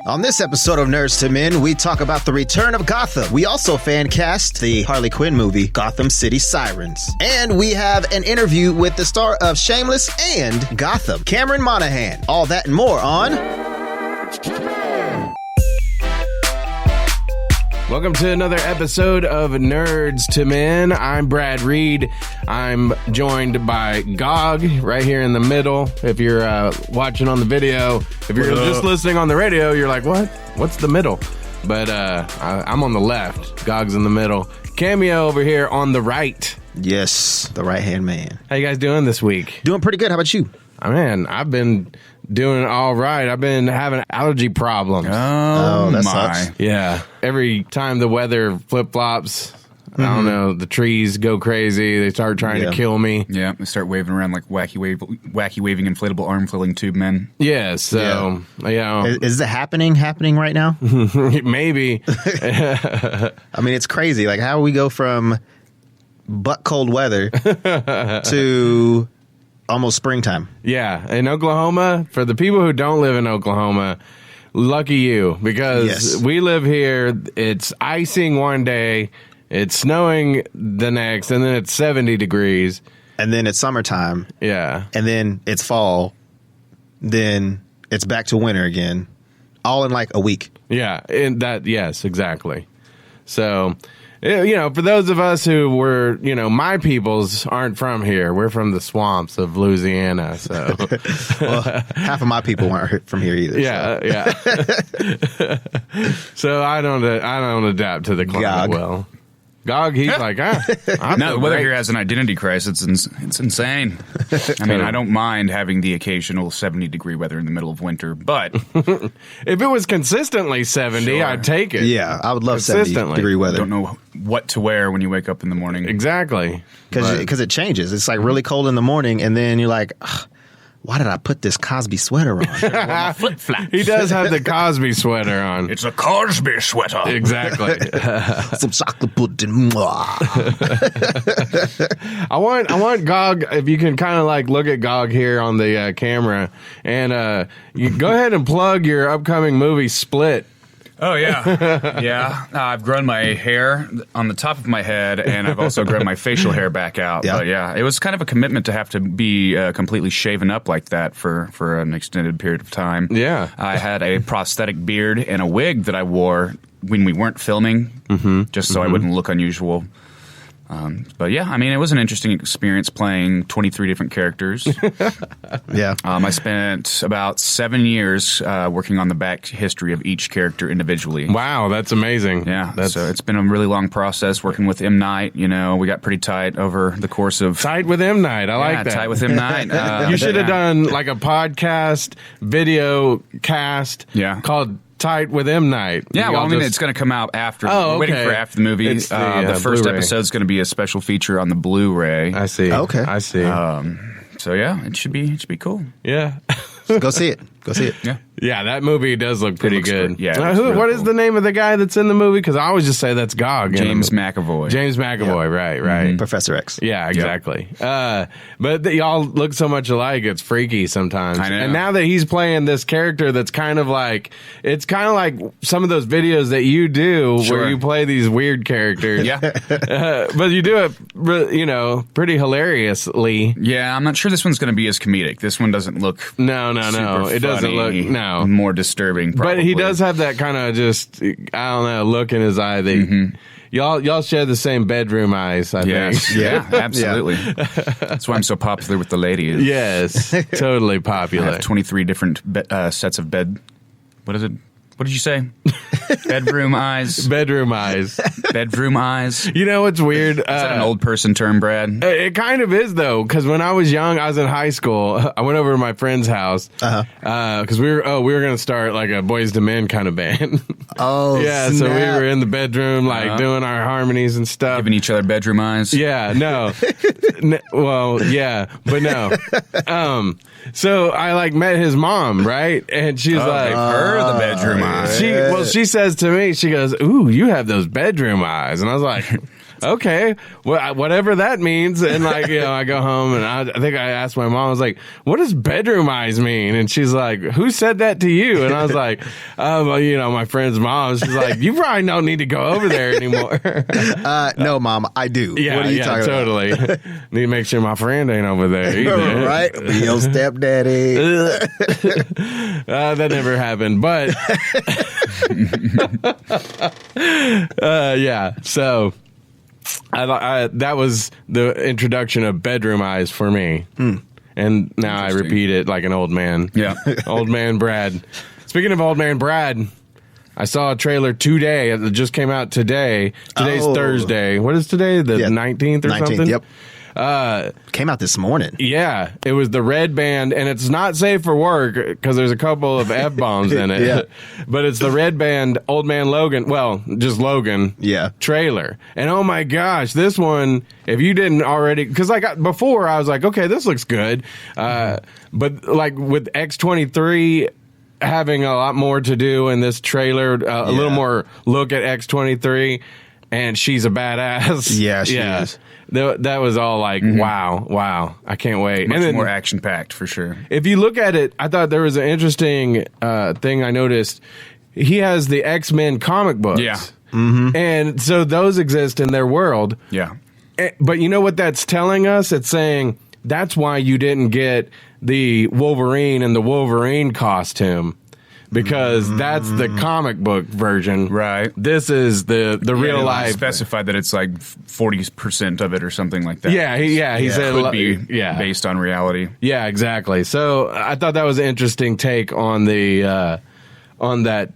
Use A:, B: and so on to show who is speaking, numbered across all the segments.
A: On this episode of Nerds to Men, we talk about the return of Gotham. We also fan cast the Harley Quinn movie, Gotham City Sirens. And we have an interview with the star of Shameless and Gotham, Cameron Monaghan. All that and more on...
B: Welcome to another episode of Nerds to Men. I'm Brad Reed. I'm joined by Gog right here in the middle. If you're watching on the video, if you're just listening on the radio, you're like, what? What's the middle? But I'm on the left. Gog's in the middle. Cameo over here on the right.
A: Yes, the right-hand man.
B: How you guys doing this week?
A: Doing pretty good. How about you?
B: Man, I've been doing all right. I've been having allergy problems.
A: Oh, that sucks.
B: Yeah. Every time the weather flip-flops, I don't know, the trees go crazy. They start trying to kill me.
C: Yeah, they start waving around like wacky waving inflatable arm filling tube men.
B: Yeah, so, you know.
A: Is it happening right now?
B: Maybe.
A: I mean, it's crazy. Like, how we go from butt cold weather to almost springtime.
B: Yeah, in Oklahoma, for the people who don't live in Oklahoma, lucky you, because we live here, it's icing one day, it's snowing the next, and then it's 70 degrees.
A: And then it's summertime.
B: Yeah.
A: And then it's fall. Then it's back to winter again. All in like a week.
B: Yeah, yes, exactly. So... You know, for those of us who were, you know, my peoples aren't from here. We're from the swamps of Louisiana, so.
A: Well, half of my people aren't from here either.
B: Yeah,
A: so.
B: Yeah. So I don't adapt to the climate well. Gog, he's like,
C: no, the weather here has an identity crisis. It's insane. I mean, I don't mind having the occasional 70-degree weather in the middle of winter, but
B: if it was consistently 70, I'd take it.
A: Yeah, I would love 70-degree weather.
C: I don't know what to wear when you wake up in the morning.
B: Exactly.
A: Because it changes. It's like really cold in the morning, and then you're like, why did I put this Cosby sweater on?
C: Flip-flops.
B: He does have the Cosby sweater on.
C: It's a Cosby sweater.
B: Exactly.
A: Some chocolate pudding.
B: I want Gog, if you can kind of like look at Gog here on the camera, and you go ahead and plug your upcoming movie, Split.
C: Oh, yeah. Yeah. I've grown my hair on the top of my head, and I've also grown my facial hair back out.
A: Yeah.
C: But yeah, it was kind of a commitment to have to be completely shaven up like that for an extended period of time.
B: Yeah.
C: I had a prosthetic beard and a wig that I wore when we weren't filming, just so I wouldn't look unusual. But yeah, I mean, it was an interesting experience playing 23 different characters.
A: Yeah.
C: I spent about 7 years working on the back history of each character individually.
B: Wow, that's amazing.
C: Yeah, so it's been a really long process working with M. Night. You know, we got pretty tight over the course of...
B: Tight with M. Night, I like that.
C: Tight with M. Night.
B: You should have done like a podcast, video cast called... Tight with M. Night.
C: Yeah, well, I mean, it's going to come out after. We're waiting for after the movie.
B: It's the
C: first
B: Blu-ray.
C: episode is going to be a special feature on the Blu-ray.
B: I see.
A: Okay.
B: I see.
C: So yeah, it should be cool.
B: Yeah.
A: Go see it.
C: Yeah.
B: Yeah, that movie does look pretty good.
C: Great. Yeah.
B: What is the name of the guy that's in the movie? Because I always just say that's Gog.
C: James McAvoy.
B: James McAvoy, right. Mm-hmm.
A: Professor X.
B: Yeah, exactly. Yep. But y'all look so much alike, it's freaky sometimes.
C: I know.
B: And now that he's playing this character that's kind of like, it's kind of like some of those videos that you do where you play these weird characters.
C: Yeah.
B: But you do it, you know, pretty hilariously.
C: Yeah, I'm not sure this one's going to be as comedic. This one doesn't look
B: No.
C: super
B: It doesn't look,
C: funny,
B: no.
C: more disturbing, probably.
B: But he does have that kind of just, I don't know, look in his eye. Y'all share the same bedroom eyes, I think.
C: Yeah, absolutely. That's why I'm so popular with the ladies.
B: Yes, totally
C: I
B: popular.
C: have 23 different sets of bed. What is it? What did you say? Bedroom eyes.
B: Bedroom eyes.
C: Bedroom eyes.
B: You know what's weird?
C: Is that an old person term, Brad?
B: It kind of is, though, because when I was young, I was in high school. I went over to my friend's house because we were going to start like a Boys to Men kind of band.
A: Oh,
B: yeah.
A: snap.
B: So we were in the bedroom, like doing our harmonies and stuff,
C: Giving each other bedroom eyes.
B: Yeah, no. Well, yeah, but no. So I like met his mom, right? And she's like,
C: gave her the bedroom eyes.
B: She says to me, she goes, "Ooh, you have those bedroom eyes," and I was like, okay, well, whatever that means. And like, I go home and I think I asked my mom, I was like, what does bedroom eyes mean? And she's like, who said that to you? And I was like, well, my friend's mom. She's like, you probably don't need to go over there anymore.
A: No, Mom, I do.
B: Yeah,
A: what are you talking
B: totally. Need to make sure my friend ain't over there either.
A: Right? Be your stepdaddy.
B: That never happened, but yeah. So I that was the introduction of bedroom eyes for me, and now I repeat it like an old man.
C: Yeah,
B: old man Brad. Speaking of old man Brad, I saw a trailer today. It just came out today. Today's Thursday. What is today? The 19th or 19th, something?
A: Yep. Came out this morning.
B: Yeah, it was the Red Band, and it's not safe for work because there's a couple of F-bombs in it.
A: Yeah.
B: But it's the Red Band Old Man Logan, well, just Logan trailer. And oh my gosh, this one, if you didn't already, because before I was like, okay, this looks good. But like with X-23 having a lot more to do in this trailer, a little more look at X-23, and she's a badass.
A: Yeah, she is.
B: That was all like, wow, I can't wait.
C: Much more action-packed, for sure.
B: If you look at it, I thought there was an interesting thing I noticed. He has the X-Men comic books.
C: Yeah.
A: Mm-hmm.
B: And so those exist in their world.
C: Yeah.
B: But you know what that's telling us? It's saying that's why you didn't get the Wolverine and the Wolverine costume. Because that's the comic book version.
C: Right.
B: This is the real life.
C: Specified that it's like 40% of it or something like that.
B: He said
C: it could be based on reality.
B: Yeah, exactly. So I thought that was an interesting take on the on that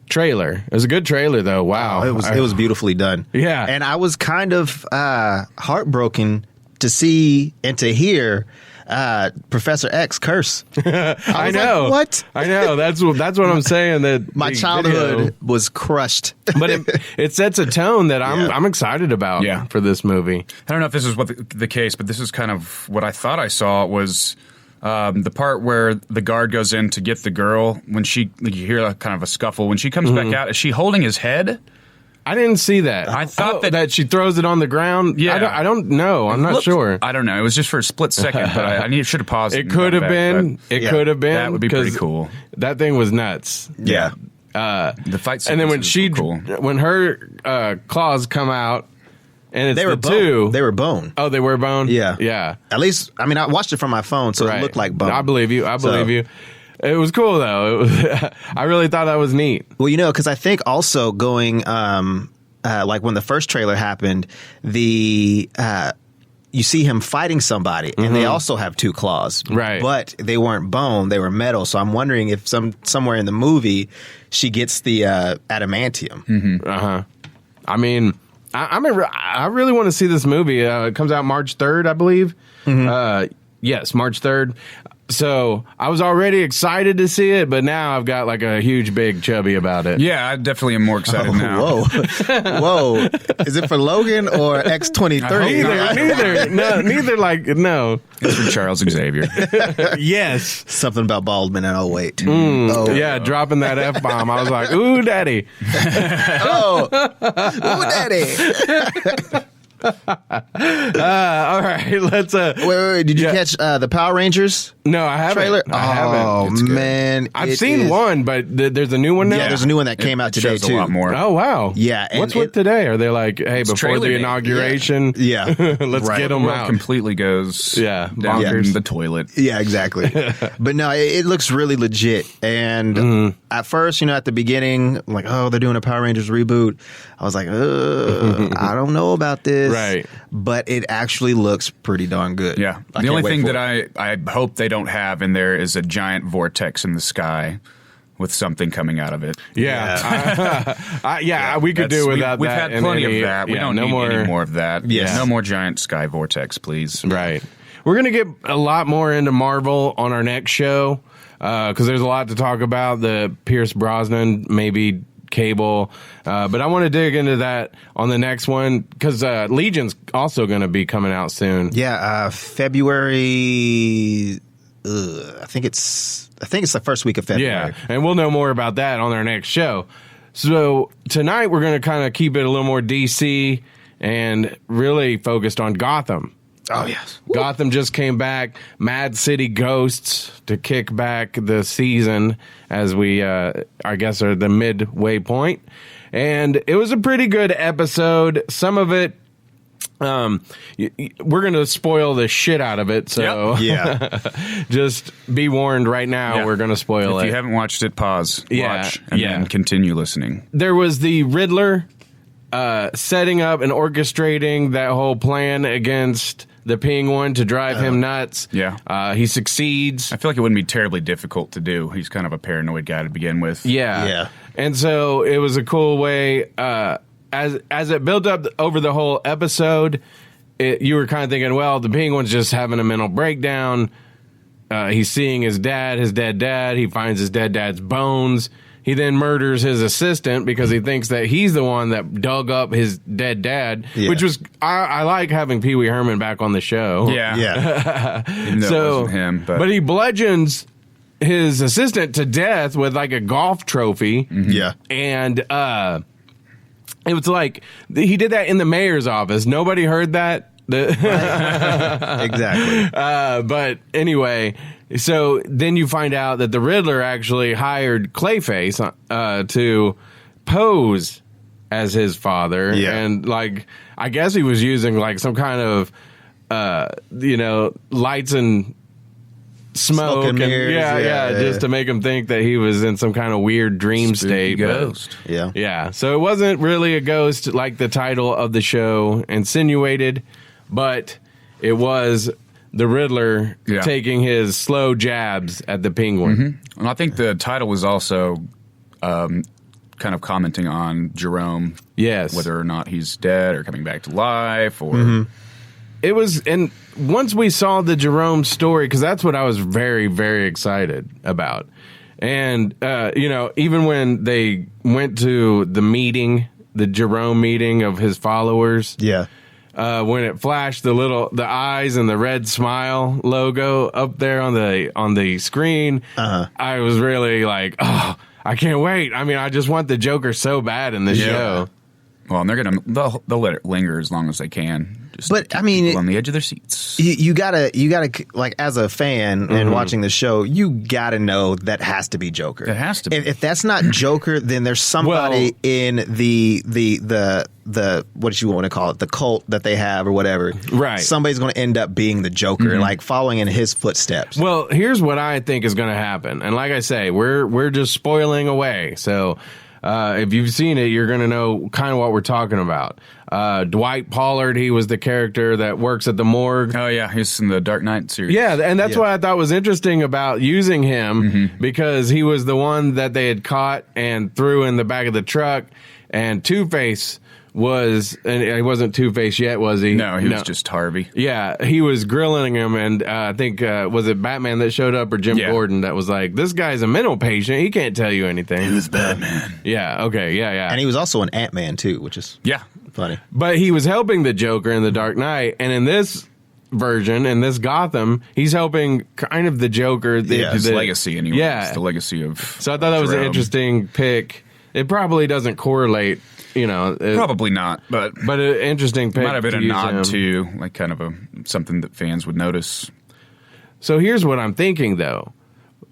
B: trailer. It was a good trailer, though. Wow.
A: It was beautifully done.
B: Yeah.
A: And I was kind of heartbroken to see and to hear Professor X curse.
B: I know.
A: Like, what?
B: I know. That's what I'm saying. That
A: my childhood was crushed.
B: But it sets a tone that I'm excited about for this movie.
C: I don't know if this is what the case, but this is kind of what I thought I saw was the part where the guard goes in to get the girl when you hear kind of a scuffle. When she comes back out, is she holding his head?
B: I didn't see that.
C: I thought that
B: she throws it on the ground. Yeah, I don't know. I'm not sure.
C: I don't know. It was just for a split second, but I should have paused.
B: It could have been. It could have been.
C: That would be pretty cool.
B: That thing was nuts.
A: Yeah.
C: The fight.
B: And then when her claws come out, and it's
A: they were
B: two.
A: They were bone.
B: Oh, they were bone.
A: Yeah.
B: Yeah.
A: At least, I mean, I watched it from my phone, so it looked like bone.
B: I believe you. It was cool, though. I really thought that was neat.
A: Well, because I think also going, like when the first trailer happened, you see him fighting somebody, and they also have two claws.
B: Right.
A: But they weren't bone, they were metal. So I'm wondering if somewhere in the movie, she gets the adamantium.
B: Mm-hmm. Uh-huh. I mean, I really want to see this movie. It comes out March 3rd, I believe. Mm-hmm. Yes, March 3rd. So I was already excited to see it, but now I've got like a huge, big chubby about it.
C: Yeah, I definitely am more excited now.
A: Whoa. Is it for Logan or X-23?
B: Neither. Like, no.
C: It's for Charles Xavier.
B: Yes.
A: Something about Baldwin and 08.
B: Yeah, dropping that F-bomb. I was like, ooh, daddy.
A: Ooh, daddy.
B: All right, let's
A: wait, did you catch the Power Rangers?
B: No, I haven't.
A: Trailer?
B: I haven't.
A: Oh man,
B: I've seen one, but there's a new one now.
A: Yeah, there's a new one that came out today too.
C: A lot more.
B: Oh wow.
A: Yeah.
B: What's with today? Are they like, hey, before the inauguration?
A: Yeah.
B: Let's get them out.
C: Completely goes.
B: Down
C: in the toilet.
A: Yeah, exactly. But no, it looks really legit. And at first, at the beginning, I'm like, oh, they're doing a Power Rangers reboot. I was like, I don't know about this.
B: Right.
A: But it actually looks pretty darn good.
C: Yeah. The only thing that I hope they don't have in there is a giant vortex in the sky with something coming out of it.
B: Yeah. We could do without that.
C: We've had plenty of that. We don't need any more of that.
A: Yeah.
C: No more giant sky vortex, please.
B: Right. We're going to get a lot more into Marvel on our next show because there's a lot to talk about. The Pierce Brosnan, maybe Cable, but I want to dig into that on the next one because Legion's also going to be coming out soon.
A: Yeah, February. I think it's the first week of February.
B: Yeah, and we'll know more about that on our next show. So tonight we're going to kind of keep it a little more DC and really focused on Gotham.
A: Oh, yes.
B: Gotham just came back. Mad City Ghosts to kick back the season as we, I guess, are the midway point. And it was a pretty good episode. Some of it, we're going to spoil the shit out of it. So just be warned right now, we're going to spoil it.
C: If you haven't watched it, pause, watch, and then continue listening.
B: There was the Riddler setting up and orchestrating that whole plan against the Penguin to drive him nuts.
C: Yeah.
B: He succeeds.
C: I feel like it wouldn't be terribly difficult to do. He's kind of a paranoid guy to begin with.
B: Yeah. And so it was a cool way, as it built up over the whole episode, you were kind of thinking, well, the Penguin's just having a mental breakdown. He's seeing his dead dad. He finds his dead dad's bones. He then murders his assistant because he thinks that he's the one that dug up his dead dad, which was, I like having Pee Wee Herman back on the show.
C: Yeah. Even though it wasn't him.
B: But he bludgeons his assistant to death with like a golf trophy.
A: Yeah.
B: And it was like, he did that in the mayor's office. Nobody heard that.
A: Exactly.
B: But anyway, so then you find out that the Riddler actually hired Clayface to pose as his father.
A: Yeah.
B: And like, I guess he was using like some kind of, lights and smoke and mirrors, just to make him think that he was in some kind of weird dream state.
C: Ghost.
B: Yeah. So it wasn't really a ghost like the title of the show insinuated, but it was the Riddler taking his slow jabs at the Penguin.
C: Mm-hmm. And I think the title was also kind of commenting on Jerome.
B: Yes.
C: Whether or not he's dead or coming back to life or...
B: It was, and once we saw the Jerome story, because that's what I was very, very excited about. And, even when they went to the meeting, the Jerome meeting of his followers.
A: Yeah.
B: When it flashed the eyes and the red smile logo up there on the screen, I was really like, oh, I can't wait. I mean, I just want the Joker so bad in this show.
C: Well, and they'll let it linger as long as they can.
A: But I mean,
C: on the edge of their seats.
A: You gotta like, as a fan and watching the show, you gotta know that has to be Joker.
C: It has to be.
A: If that's not Joker, then there's somebody in the what do you want to call it, the cult that they have or whatever.
B: Right.
A: Somebody's going to end up being the Joker, like following in his footsteps.
B: Well, here's what I think is going to happen, and like I say, we're just spoiling away. So. If you've seen it, you're going to know kind of what we're talking about. Dwight Pollard, he was the character that works at the morgue.
C: Oh, yeah. He's in the Dark Knight series.
B: Yeah, and that's what I thought was interesting about using him, because he was the one that they had caught and threw in the back of the truck, and Two-Face was, and he wasn't Two-Face yet, was he?
C: No, he was just Harvey.
B: Yeah, he was grilling him, and I think, was it Batman that showed up or Jim Gordon that was like, this guy's a mental patient, he can't tell you anything.
C: He was Batman.
B: Yeah, okay, yeah.
A: And he was also an Ant-Man, too, which is funny.
B: But he was helping the Joker in the Dark Knight, and in this version, in this Gotham, he's helping kind of the Joker.
C: His legacy, anyway.
B: Yeah.
C: It's the legacy of
B: So I thought that was an interesting pick. It probably doesn't correlate,
C: probably not, but
B: an interesting pick.
C: Might have been a nod to, like, kind of something that fans would notice.
B: So here's what I'm thinking, though.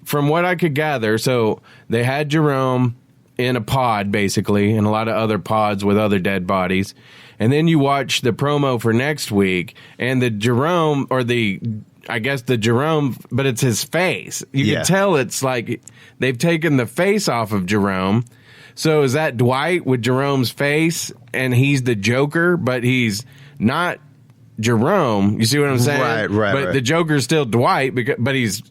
B: From what I could gather, so they had Jerome in a pod, basically, and a lot of other pods with other dead bodies. And then you watch the promo for next week, and the Jerome, or I guess the Jerome, but it's his face. You can tell it's like they've taken the face off of Jerome. So is that Dwight with Jerome's face, and he's the Joker, but he's not Jerome? You see what I'm saying?
A: Right.
B: But the Joker's still Dwight, but it's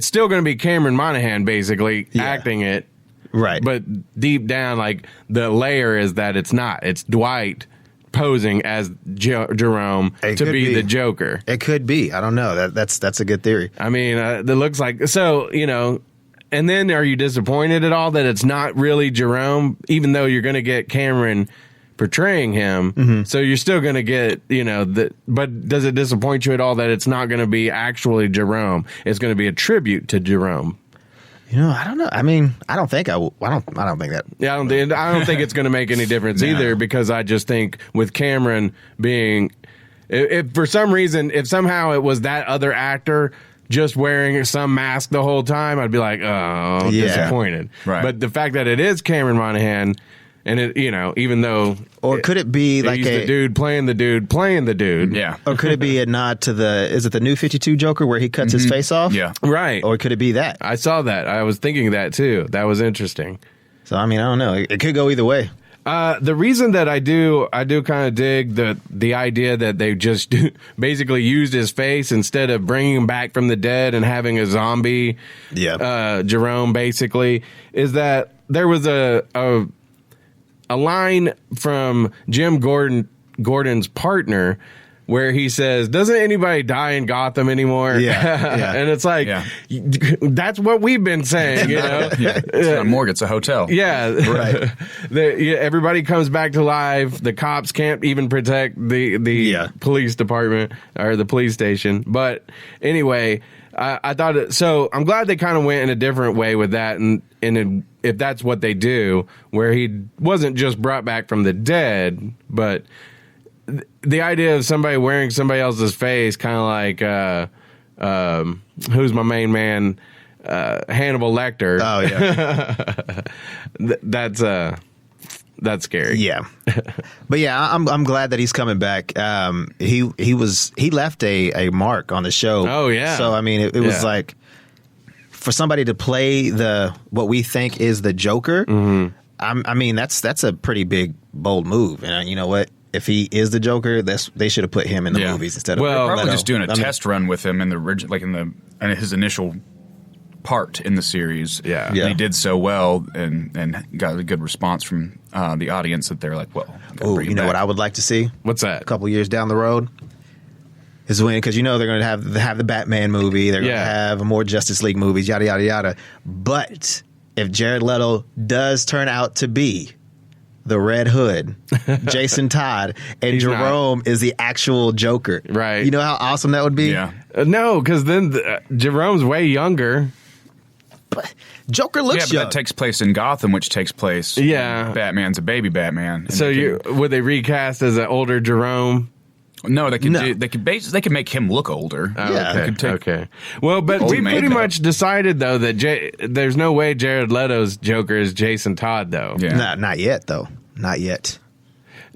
B: still going to be Cameron Monaghan, basically, acting it.
A: Right.
B: But deep down, like, the layer is that it's not. It's Dwight posing as Jerome to be the Joker.
A: It could be. I don't know. That's a good theory.
B: I mean, it looks like... So, and then are you disappointed at all that it's not really Jerome, even though you're going to get Cameron portraying him? So you're still going to get, but does it disappoint you at all that it's not going to be actually Jerome? It's going to be a tribute to Jerome.
A: I don't know. I mean, I don't think that.
B: Yeah, I don't think it's going to make any difference either, because I just think with Cameron being, if for some reason, if somehow it was that other actor just wearing some mask the whole time, I'd be like, oh, disappointed.
C: Right.
B: But the fact that it is Cameron Monaghan, and it, even though,
A: or could it be like
B: the dude playing the dude?
C: Yeah.
A: Or could it be a nod to is it the New 52 Joker where he cuts his face off?
C: Yeah.
B: Right.
A: Or could it be that?
B: I saw that. I was thinking that too. That was interesting.
A: So I mean, I don't know. It could go either way.
B: The reason that I do kind of dig the idea that they just basically used his face instead of bringing him back from the dead and having a zombie, Jerome, basically, is that there was a line from Jim Gordon's partner where he says, "Doesn't anybody die in Gotham anymore?"
A: Yeah.
B: And it's like, that's what we've been saying,
C: It's not a morgue, it's a hotel.
B: Yeah.
A: Right.
B: Everybody comes back to life. The cops can't even protect the police department or the police station. But anyway, I thought so I'm glad they kind of went in a different way with that. And if that's what they do, where he wasn't just brought back from the dead, but the idea of somebody wearing somebody else's face, kind of like, who's my main man? Hannibal Lecter.
A: Oh yeah.
B: That's scary.
A: Yeah. But yeah, I'm glad that he's coming back. He left a mark on the show.
B: Oh yeah.
A: So I mean, it was like, for somebody to play what we think is the Joker. Mm-hmm. I mean, that's a pretty big, bold move. And you know what? If he is the Joker, they should have put him in the movies instead of
C: probably
A: Leto.
C: just doing a test run with him in the in his initial part in the series.
B: Yeah.
C: And he did so well and got a good response from the audience that they're like, well,
A: you know what I would like to see?
B: What's that?
A: A couple years down the road is when, because they're going to have the Batman movie, they're going to have more Justice League movies, yada yada yada. But if Jared Leto does turn out to be the Red Hood, Jason Todd, and Jerome is the actual Joker.
B: Right.
A: You know how awesome that would be?
C: Yeah.
B: No, because then Jerome's way younger.
A: But Joker looks young.
C: That takes place in Gotham, which takes place when Batman's a baby Batman. And
B: so would they recast as an older Jerome?
C: No, they could make him look older.
B: Oh, yeah. Okay. Well, but we pretty much decided though that there's no way Jared Leto's Joker is Jason Todd though.
A: Yeah. Not yet though. Not yet.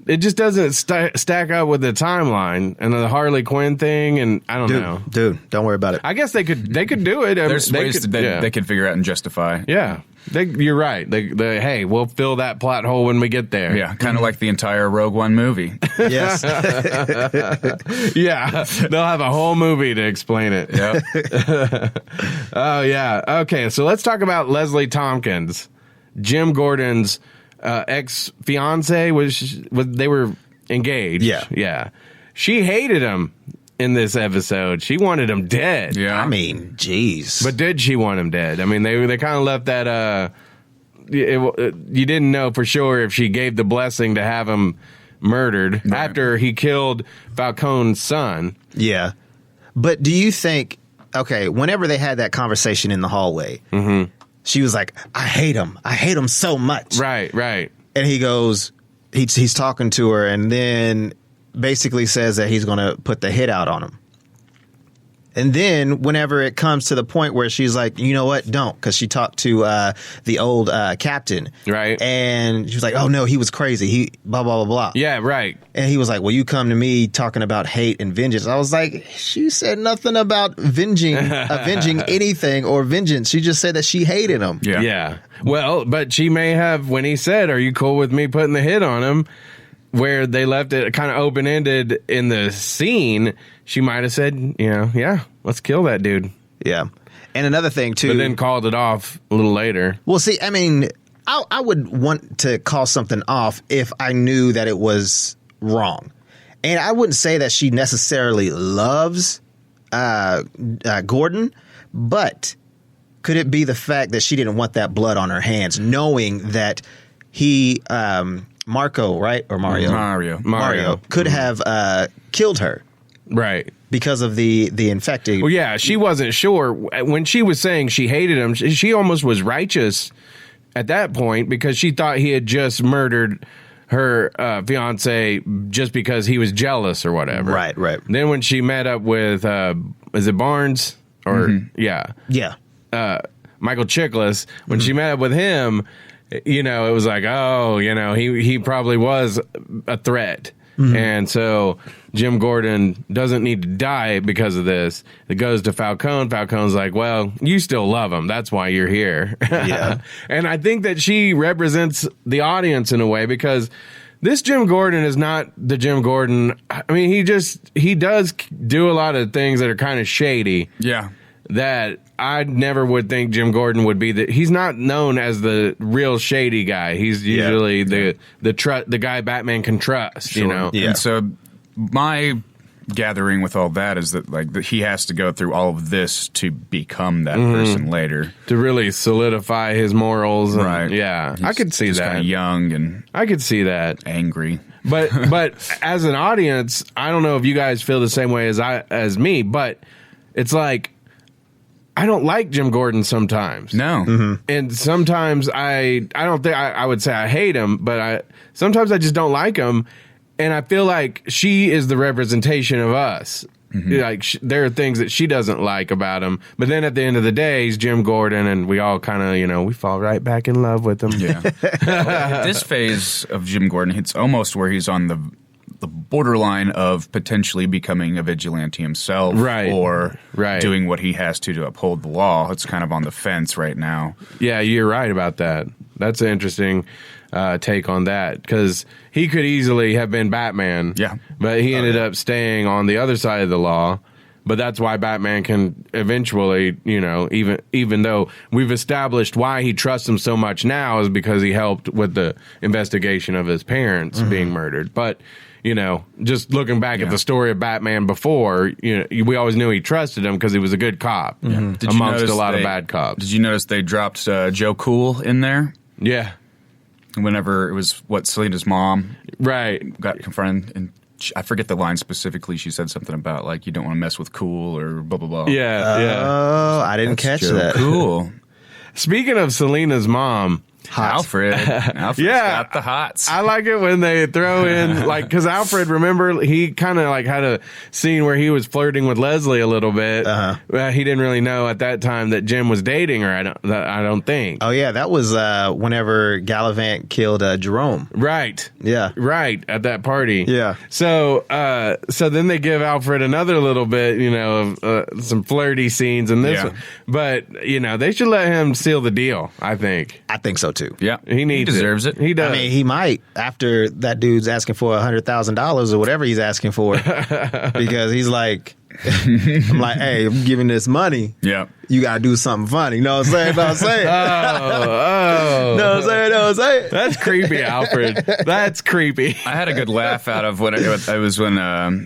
B: It just doesn't stack up with the timeline and the Harley Quinn thing, and I don't know.
A: Dude, don't worry about it.
B: I guess they could do it.
C: There's ways they could figure out and justify.
B: Yeah. You're right. Hey, we'll fill that plot hole when we get there.
C: Yeah, kind of like the entire Rogue One movie.
A: Yes.
B: Yeah, they'll have a whole movie to explain it.
C: Yep.
B: Oh, yeah. Okay, so let's talk about Leslie Tompkins, Jim Gordon's ex-fiance. They were engaged. Yeah. She hated him in this episode. She wanted him dead.
C: Yeah.
A: I mean, jeez.
B: But did she want him dead? I mean, they kind of left that. You didn't know for sure if she gave the blessing to have him murdered after he killed Falcone's son.
A: Yeah. But do you think, whenever they had that conversation in the hallway, she was like, I hate him. I hate him so much.
B: Right.
A: And he goes, he's talking to her, and then basically says that he's going to put the hit out on him. And then whenever it comes to the point where she's like, you know what, don't, because she talked to the old captain.
B: Right.
A: And she was like, oh, no, he was crazy. He blah, blah, blah, blah.
B: Yeah, right.
A: And he was like, well, you come to me talking about hate and vengeance. I was like, she said nothing about avenging anything or vengeance. She just said that she hated him.
B: Yeah. Well, but she may have, when he said, are you cool with me putting the hit on him, where they left it kind of open-ended in the scene, she might have said, yeah, let's kill that dude.
A: Yeah. And another thing, too.
B: But then called it off a little later.
A: Well, see, I mean, I would want to call something off if I knew that it was wrong. And I wouldn't say that she necessarily loves Gordon, but could it be the fact that she didn't want that blood on her hands, knowing that he... Marco, right? Or Mario?
C: Mario
A: could have killed her.
B: Right.
A: because of the infected.
B: Well, yeah, she wasn't sure. When she was saying she hated him, she almost was righteous at that point because she thought he had just murdered her fiance just because he was jealous or whatever.
A: Right.
B: Then when she met up with, is it Barnes? Or, yeah. Michael Chiklis, when she met up with him, it was like, oh, he probably was a threat. And so Jim Gordon doesn't need to die because of this. It goes to Falcone. Falcone's like, well, you still love him. That's why you're here.
A: Yeah.
B: And I think that she represents the audience in a way because this Jim Gordon is not the Jim Gordon. I mean, he does do a lot of things that are kind of shady.
C: Yeah.
B: That I never would think Jim Gordon would be. He's not known as the real shady guy. He's usually the guy Batman can trust.
A: Yeah.
C: And so my gathering with all that is that he has to go through all of this to become that person later,
B: to really solidify his morals.
C: Right.
B: Yeah,
C: He's
B: I could see
C: just
B: that.
C: Kind of young and
B: I could see that.
C: angry.
B: But as an audience, I don't know if you guys feel the same way as me. But it's like, I don't like Jim Gordon sometimes.
C: No.
B: And sometimes I don't think I would say I hate him, but sometimes I just don't like him. And I feel like she is the representation of us. Like there are things that she doesn't like about him. But then at the end of the day, he's Jim Gordon and we all kind of, we fall right back in love with him.
C: Yeah. This phase of Jim Gordon, it's almost where he's on the borderline of potentially becoming a vigilante himself, or doing what he has to uphold the law. It's kind of on the fence right now.
B: Yeah, you're right about that. That's an interesting take on that because he could easily have been Batman.
C: Yeah,
B: but he ended up staying on the other side of the law. But that's why Batman can eventually, even though we've established why he trusts him so much now is because he helped with the investigation of his parents being murdered. But just looking back at the story of Batman before, we always knew he trusted him because he was a good cop amongst a lot of bad cops.
C: Did you notice they dropped Joe Cool in there?
B: Yeah.
C: Whenever it was, Selena's mom got confronted, and I forget the line specifically. She said something about, you don't want to mess with Cool or blah, blah, blah.
B: Yeah.
A: Oh, I didn't catch
C: Joe
A: that.
C: Cool.
B: Speaking of Selena's mom,
C: Alfred's got the hots.
B: I like it when they throw in because Alfred, remember, he kind of had a scene where he was flirting with Leslie a little bit. He didn't really know at that time that Jim was dating her. I don't think.
A: Oh yeah, that was whenever Gallivant killed Jerome.
B: Right.
A: Yeah.
B: Right at that party.
A: Yeah.
B: So then they give Alfred another little bit, of some flirty scenes in this one. But they should let him seal the deal. I think
A: so too.
C: Yeah,
B: he
C: deserves it.
B: He does.
A: I mean, he might after that dude's asking for $100,000 or whatever he's asking for, because he's like, I'm like, hey, I'm giving this money.
C: Yeah,
A: you gotta do something funny. Know what I'm saying?
B: Oh,
A: know what I'm saying?
B: That's creepy, Alfred. That's creepy.
C: I had a good laugh out of when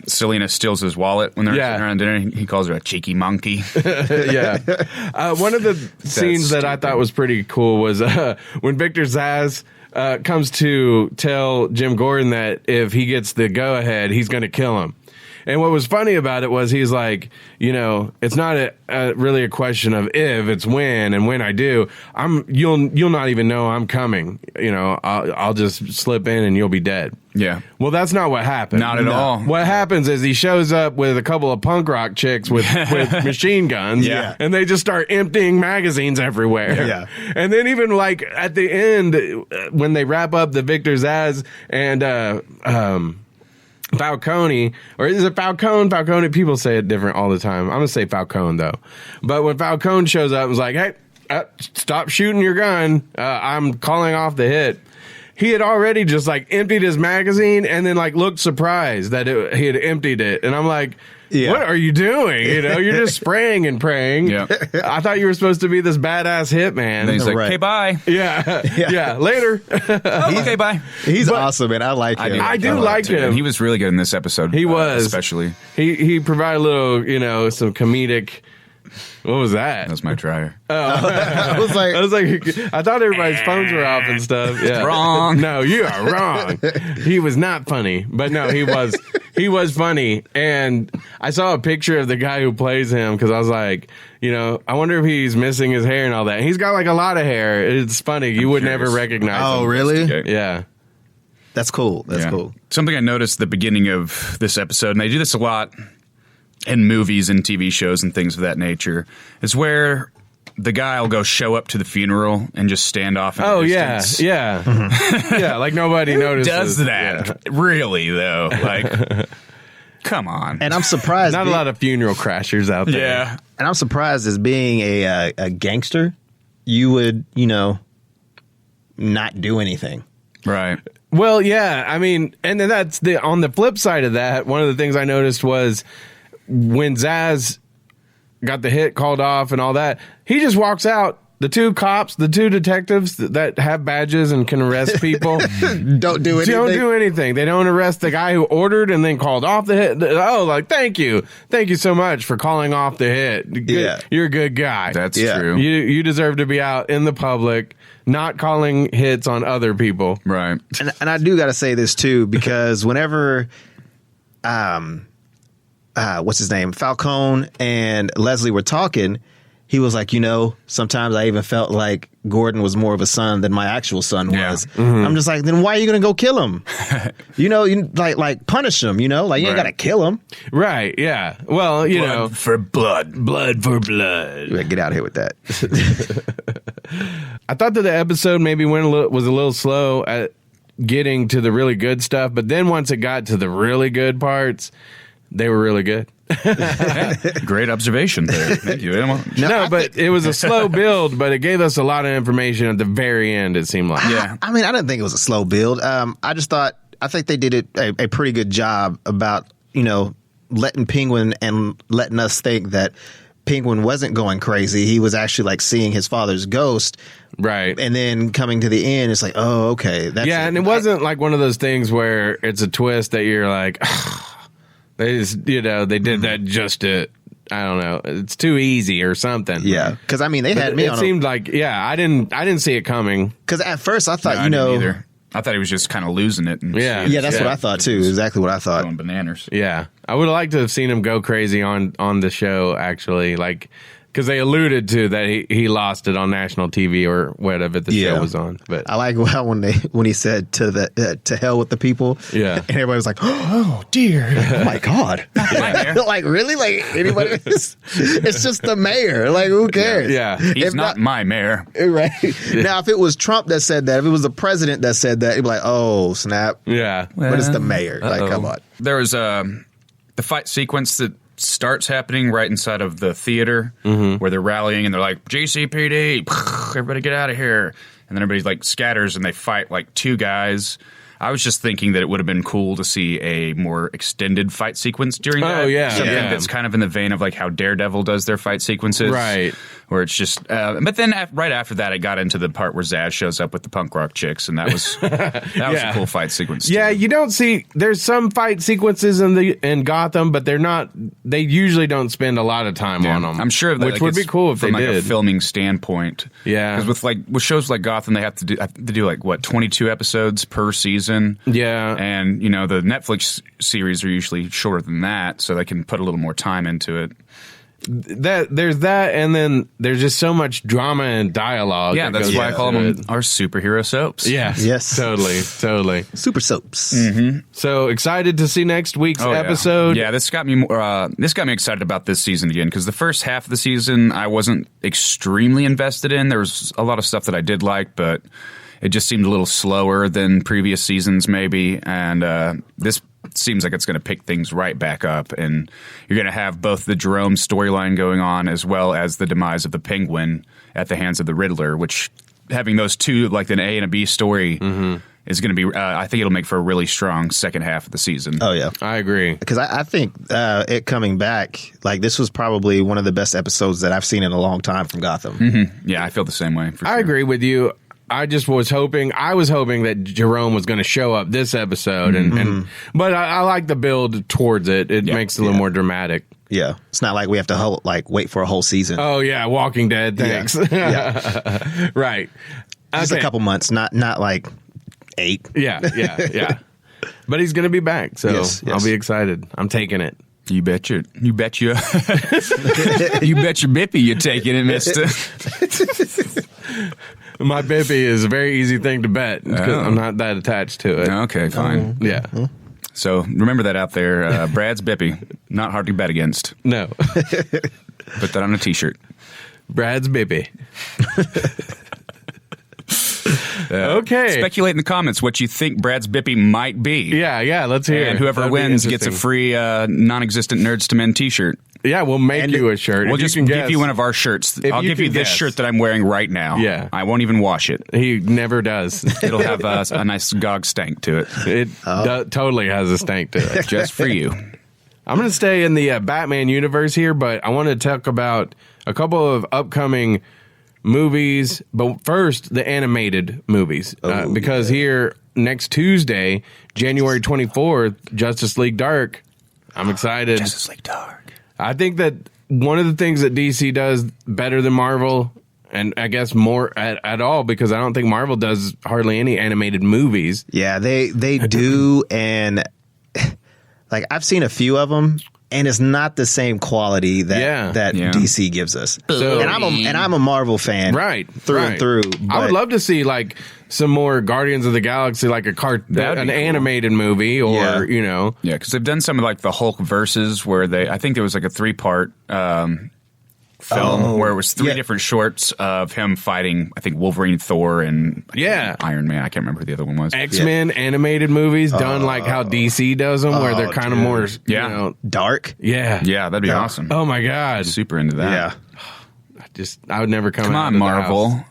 C: Selena steals his wallet when they're sitting around dinner. He calls her a cheeky monkey.
B: Yeah. One of the scenes that I thought was pretty cool was when Victor Zsasz comes to tell Jim Gordon that if he gets the go-ahead, he's going to kill him. And what was funny about it was he's like, it's not really a question of if, it's when, and when I do, you'll not even know I'm coming. I'll just slip in and you'll be dead.
C: Yeah.
B: Well, that's not what happened.
C: Not at all.
B: What happens is he shows up with a couple of punk rock chicks with machine guns.
A: Yeah.
B: And they just start emptying magazines everywhere.
A: Yeah.
B: And then even at the end, when they wrap up the Victor Zsasz and Falcone, or is it Falcone? Falcone, people say it different all the time. I'm going to say Falcone, though. But when Falcone shows up and was like, hey, stop shooting your gun. I'm calling off the hit. He had already just emptied his magazine and then looked surprised that he had emptied it. And I'm like, what are you doing? You're just spraying and praying.
C: Yeah.
B: I thought you were supposed to be this badass hitman.
C: And he's like, okay, bye.
B: Yeah, later.
C: Okay, bye.
A: He's awesome, and I like him.
B: I do like him.
C: He was really good in this episode.
B: He was.
C: Especially.
B: He provided a little, some comedic. What was that?
C: That was my dryer.
B: Oh.
A: I was like,
B: I thought everybody's phones were off and stuff. Yeah.
C: Wrong.
B: No, you are wrong. He was not funny, but no, he was he was funny. And I saw a picture of the guy who plays him because I was like, I wonder if he's missing his hair and all that. He's got like a lot of hair. It's funny. You would never recognize him.
A: Oh, really?
B: Yeah.
A: That's cool. That's cool.
C: Something I noticed at the beginning of this episode, and they do this a lot in movies and TV shows and things of that nature, is where the guy will go show up to the funeral and just stand off in the distance.
B: Yeah. Yeah, like nobody notices.
C: Does that? Yeah. Really, though? Like, come on.
A: And I'm surprised.
B: Not a lot of funeral crashers out there.
C: Yeah.
A: And I'm surprised as being a gangster, you would, not do anything.
C: Right.
B: Well, yeah. I mean, and then that's on the flip side of that, one of the things I noticed was when Zaz got the hit called off and all that, he just walks out. The two cops, the two detectives that have badges and can arrest people
A: don't do anything.
B: They don't arrest the guy who ordered and then called off the hit. Oh, like, thank you so much for calling off the hit. Good, you're a good guy.
C: That's true.
B: You deserve to be out in the public, not calling hits on other people.
C: Right.
A: And I do got to say this too, because whenever, what's his name, Falcone and Leslie were talking, he was like, sometimes I even felt like Gordon was more of a son than my actual son was. Mm-hmm. I'm just like, then why are you going to go kill him? Like punish him, like you ain't got to kill him.
B: Right, yeah. Well,
C: blood for blood.
B: Blood for blood.
A: Get out of here with that.
B: I thought that the episode maybe was a little slow at getting to the really good stuff, but then once it got to the really good parts, they were really good.
C: Great observation there. Thank you.
B: But it was a slow build, but it gave us a lot of information at the very end, it seemed like.
A: Yeah. I didn't think it was a slow build. I think they did a pretty good job about, letting Penguin and letting us think that Penguin wasn't going crazy. He was actually like seeing his father's ghost.
B: Right.
A: And then coming to the end, it's like, oh, okay. That's
B: and it wasn't like one of those things where it's a twist that you're like, they just, they did that just to, I don't know, it's too easy or something.
A: Yeah, because they had me.
B: It seemed like, I didn't see it coming.
A: Because at first I thought,
C: I didn't either. I thought he was just kind of losing it.
A: That's what I thought too. Exactly what I thought.
C: Going bananas.
B: Yeah, I would have liked to have sseen him go crazy on the show. Actually, like. Because they alluded to that he lost it on national TV or whatever the show was on. But
A: I like how when he said to hell with the people, and everybody was like, oh dear, oh my god, like really, like anybody? It's just the mayor. Like who cares?
B: Yeah,
C: he's not my mayor,
A: right? Now, if it was Trump that said that, if it was the president that said that, it'd be like, oh snap,
B: yeah.
A: But it's the mayor. Like, come on.
C: There was the fight sequence that starts happening right inside of the theater where they're rallying and they're like, GCPD, everybody get out of here. And then everybody like scatters and they fight like two guys. I was just thinking that it would have been cool to see a more extended fight sequence during that.
B: Oh, yeah.
C: Something that's kind of in the vein of like how Daredevil does their fight sequences.
B: Right.
C: Where it's just, but then right after that, I got into the part where Zaz shows up with the punk rock chicks, and that was was a cool fight sequence.
B: Yeah,
C: too.
B: you don't see. There's some fight sequences in Gotham, but they're not. They usually don't spend a lot of time on them.
C: I'm sure that
B: which would be cool if they
C: from
B: did.
C: a filming standpoint.
B: Yeah,
C: because with shows like Gotham, they have to do like 22 episodes per season.
B: Yeah,
C: and the Netflix series are usually shorter than that, so they can put a little more time into it.
B: There's that, and then there's just so much drama and dialogue.
C: Yeah, that's why I call them our superhero soaps.
B: Yeah,
A: yes,
B: totally.
A: Super soaps.
B: Mm-hmm. So excited to see next week's episode.
C: Yeah, this got me excited about this season again because the first half of the season I wasn't extremely invested in. There was a lot of stuff that I did like, but it just seemed a little slower than previous seasons, maybe. And this seems like it's going to pick things right back up, and you're going to have both the Jerome storyline going on as well as the demise of the Penguin at the hands of the Riddler, which having those two, like an A and a B story, is going to be, I think it'll make for a really strong second half of the season.
A: Oh, yeah.
B: I agree.
A: Because I think it coming back, like this was probably one of the best episodes that I've seen in a long time from Gotham.
C: Mm-hmm. Yeah, I feel the same way. For sure.
B: I agree with you. I was hoping that Jerome was going to show up this episode, but I like the build towards it. It makes it a little more dramatic.
A: Yeah, it's not like we have to wait for a whole season.
B: Oh yeah, Walking Dead. Thanks.
A: Yeah.
B: Right.
A: Just a couple months, not like 8.
B: Yeah. But he's going to be back, so
A: Yes.
B: I'll be excited. I'm taking it.
C: You bet you you bet your bippy you're taking it, mister.
B: My bippy is a very easy thing to bet because I'm not that attached to it.
C: Okay, fine.
B: Yeah.
C: So remember that out there. Brad's bippy, not hard to bet against.
B: No.
C: Put that on a T-shirt.
B: Brad's bippy. Okay.
C: Speculate in the comments what you think Brad's bippy might be.
B: Yeah, let's hear it.
C: And whoever
B: That'd be
C: wins gets a
B: interesting.
C: free non-existent Nerds to Men T-shirt.
B: Yeah, we'll make you a shirt.
C: We'll
B: If you
C: just
B: can
C: give
B: guess.
C: you one of our shirts. I'll
B: you
C: give you
B: can
C: this
B: guess.
C: shirt that I'm wearing right now.
B: Yeah.
C: I won't even wash it.
B: He never does.
C: It'll have a nice GOG stank to it.
B: It totally has a stank to it.
C: Just for you.
B: I'm going to stay in the Batman universe here, but I want to talk about a couple of upcoming movies. But first, the animated movies. Because here, next Tuesday, January 24th, Justice League Dark. I'm excited.
C: Justice League Dark.
B: I think that one of the things that DC does better than Marvel, and I guess more at all, because I don't think Marvel does hardly any animated movies.
A: Yeah, they do, and like I've seen a few of them, and it's not the same quality that
C: Yeah.
A: DC gives us.
B: So-
A: and I'm a Marvel fan,
B: Right,
A: through and through.
B: I would
A: but-
B: love to see like some more Guardians of the Galaxy, like
C: That'd be
B: an
C: cool.
B: animated movie, or
A: Yeah.
B: you know,
C: Yeah, because they've done some of like the Hulk verses where I think there was like a 3-part film where it was 3
A: yeah.
C: different shorts of him fighting, I think Wolverine, Thor, and
B: Yeah.
C: Iron Man. I can't remember who the other one was.
B: X-Men animated movies done like how DC does them, where they're kind of
A: dude.
B: more,
C: Yeah.
B: you know,
A: Dark.
B: yeah,
C: Yeah, that'd be
A: Yeah.
C: awesome.
B: Oh my god,
C: Super into that.
A: Yeah,
B: I would never come.
C: Come
B: out
C: on,
B: of the
C: Marvel.
B: house.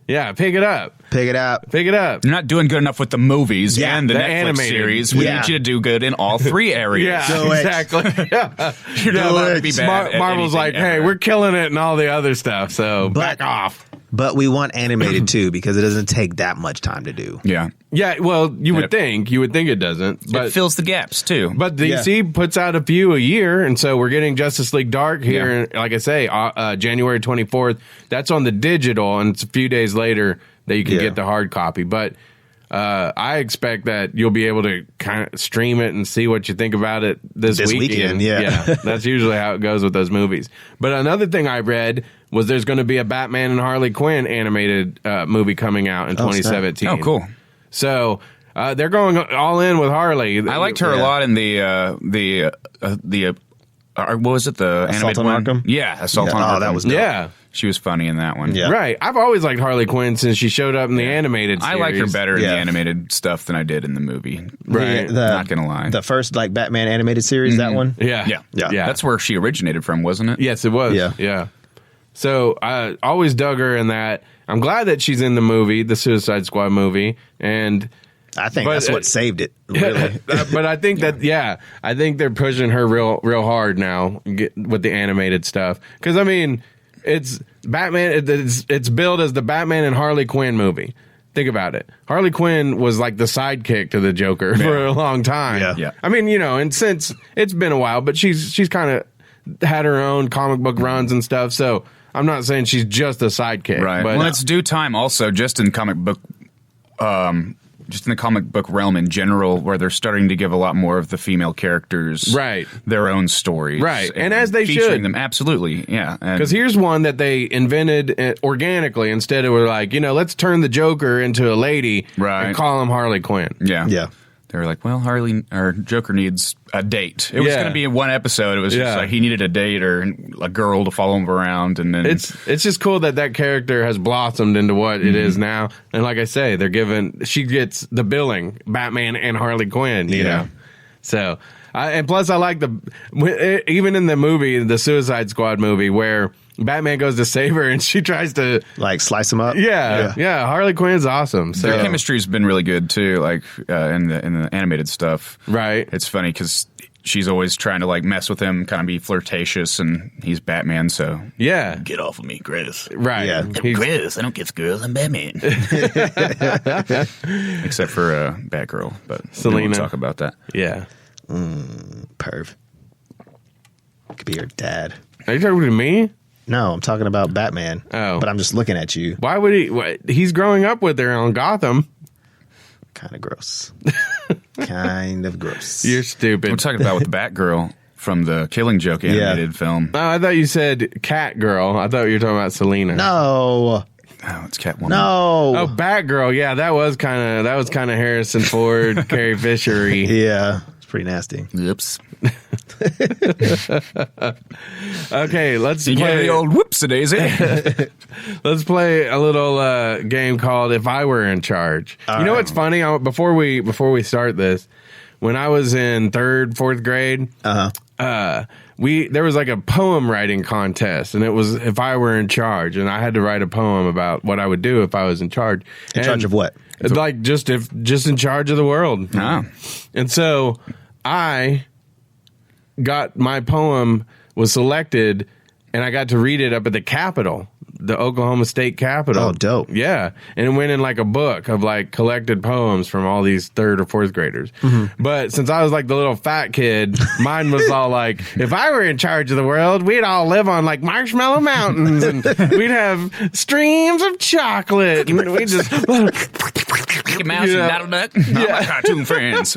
B: Yeah, pick it up.
A: pick it up.
B: Pick it up.
C: You're not doing good enough with the movies
A: Yeah,
C: and the
B: the
C: Netflix
B: animated.
C: series. We
A: Yeah.
C: need you to do good in all 3 areas.
B: Yeah,
A: Do it.
B: exactly. Yeah.
C: You're not allowed to be bad at
B: Marvel's like,
C: anything
B: hey,
C: ever.
B: we're killing it and all the other stuff, so
A: But-
B: back off.
A: But we want animated too because it doesn't take that much time to do.
C: Yeah.
B: Yeah, well, you would
C: It-
B: think it doesn't, but
C: it fills the gaps, too.
B: But DC puts out a few a year, and so we're getting Justice League Dark here.
C: Yeah.
B: Like I say, January 24th. That's on the digital, and it's a few days later that you can
A: Yeah.
B: get the hard copy. But I expect that you'll be able to kind of stream it and see what you think about it this
A: weekend, yeah.
B: That's usually how it goes with those movies. But another thing I read was there's going to be a Batman and Harley Quinn animated movie coming out in 2017.
C: Oh, cool.
B: So they're going all in with Harley.
C: I liked her a lot in the what was it? The
A: Assault
C: animated
A: on
C: one?
A: Arkham?
C: Yeah, Assault
A: Yeah.
C: on Arkham.
A: Oh, that was dope.
B: Yeah.
C: She was funny in that one.
A: Yeah.
B: Right. I've always liked Harley Quinn since she showed up in the animated series.
C: I like her better in
A: Yeah.
C: the animated stuff than I did in the movie.
B: Right.
C: Not gonna lie.
A: The first like Batman animated series, that one.
B: Yeah.
C: Yeah.
A: Yeah.
C: That's where she originated from, wasn't it?
B: Yes, it was.
A: Yeah.
B: Yeah. So I always dug her in that. I'm glad that she's in the movie, the Suicide Squad movie, and
A: I think
B: But,
A: that's what saved it. Really.
B: but I think that I think they're pushing her real hard now with the animated stuff, because I mean it's Batman. It's billed as the Batman and Harley Quinn movie. Think about it. Harley Quinn was like the sidekick to the Joker for a long time.
A: Yeah.
C: Yeah.
B: I mean, and since it's been a while, but she's kind of had her own comic book runs and stuff. So I'm not saying she's just a sidekick.
C: Right.
B: But
C: Well, it's due time also just in comic book just in the comic book realm in general, where they're starting to give a lot more of the female characters
B: Right.
C: their own stories.
B: Right. And as they
C: featuring
B: should.
C: them. Absolutely. Yeah.
B: because here's one that they invented organically. Instead, it was like, let's turn the Joker into a lady
C: Right.
B: and call him Harley Quinn.
C: Yeah.
A: Yeah.
C: They were like, well, Joker needs a date. It was
B: Yeah.
C: going to be in one episode. It was just
B: Yeah.
C: like he needed a date or a girl to follow him around. And then
B: It's just cool that character has blossomed into what it is now. And like I say, she gets the billing, Batman and Harley Quinn, you know. So, and plus I like even in the movie, the Suicide Squad movie, where Batman goes to save her and she tries to,
A: Like slice them up.
B: yeah, Harley Quinn's awesome. So,
C: their chemistry's been really good too, like in the animated stuff.
B: right.
C: It's funny because she's always trying to like mess with him, kind of be flirtatious, and he's Batman, so
B: Yeah.
C: get off of me, Chris.
B: Right.
A: Yeah.
B: He's-
C: Chris, I don't kiss girls. I'm Batman. Except for Batgirl, but
B: Selena.
C: we'll talk about that.
B: yeah.
A: Perv. Could be your dad.
B: Are you talking to me?
A: No, I'm talking about Batman.
B: Oh.
A: But I'm just looking at you.
B: Why would he? He's growing up with her on Gotham.
A: Kind of gross. Kind of gross.
B: You're stupid.
C: We're talking about with the Batgirl from the Killing Joke animated film.
B: Oh, I thought you said Catgirl. I thought you were talking about Selena.
A: No.
C: Oh, it's Catwoman.
A: No.
B: Oh, Batgirl. Yeah, that was kind of Harrison Ford, Carrie Fisher-y.
A: Yeah. It's pretty nasty.
C: Oops.
B: Okay, let's
C: You
B: play
C: the old whoops-a-daisy.
B: Let's play a little game called If I Were in Charge. You know what's funny? Before we start this, when I was in 3rd, 4th grade, there was like a poem writing contest, and it was If I Were in Charge, and I had to write a poem about what I would do if I was in charge.
A: In charge of what?
B: Like just in charge of the world.
C: Oh.
B: And so I got my poem was selected, and I got to read it up at the Capitol, the Oklahoma State Capitol.
A: Oh, dope.
B: Yeah. And it went in like a book of like collected poems from all these 3rd or 4th graders.
A: Mm-hmm.
B: But since I was like the little fat kid, mine was all like, if I were in charge of the world, we'd all live on like Marshmallow Mountains, and we'd have streams of chocolate. And we just
C: Mickey Mouse and Donald Duck. All my cartoon friends.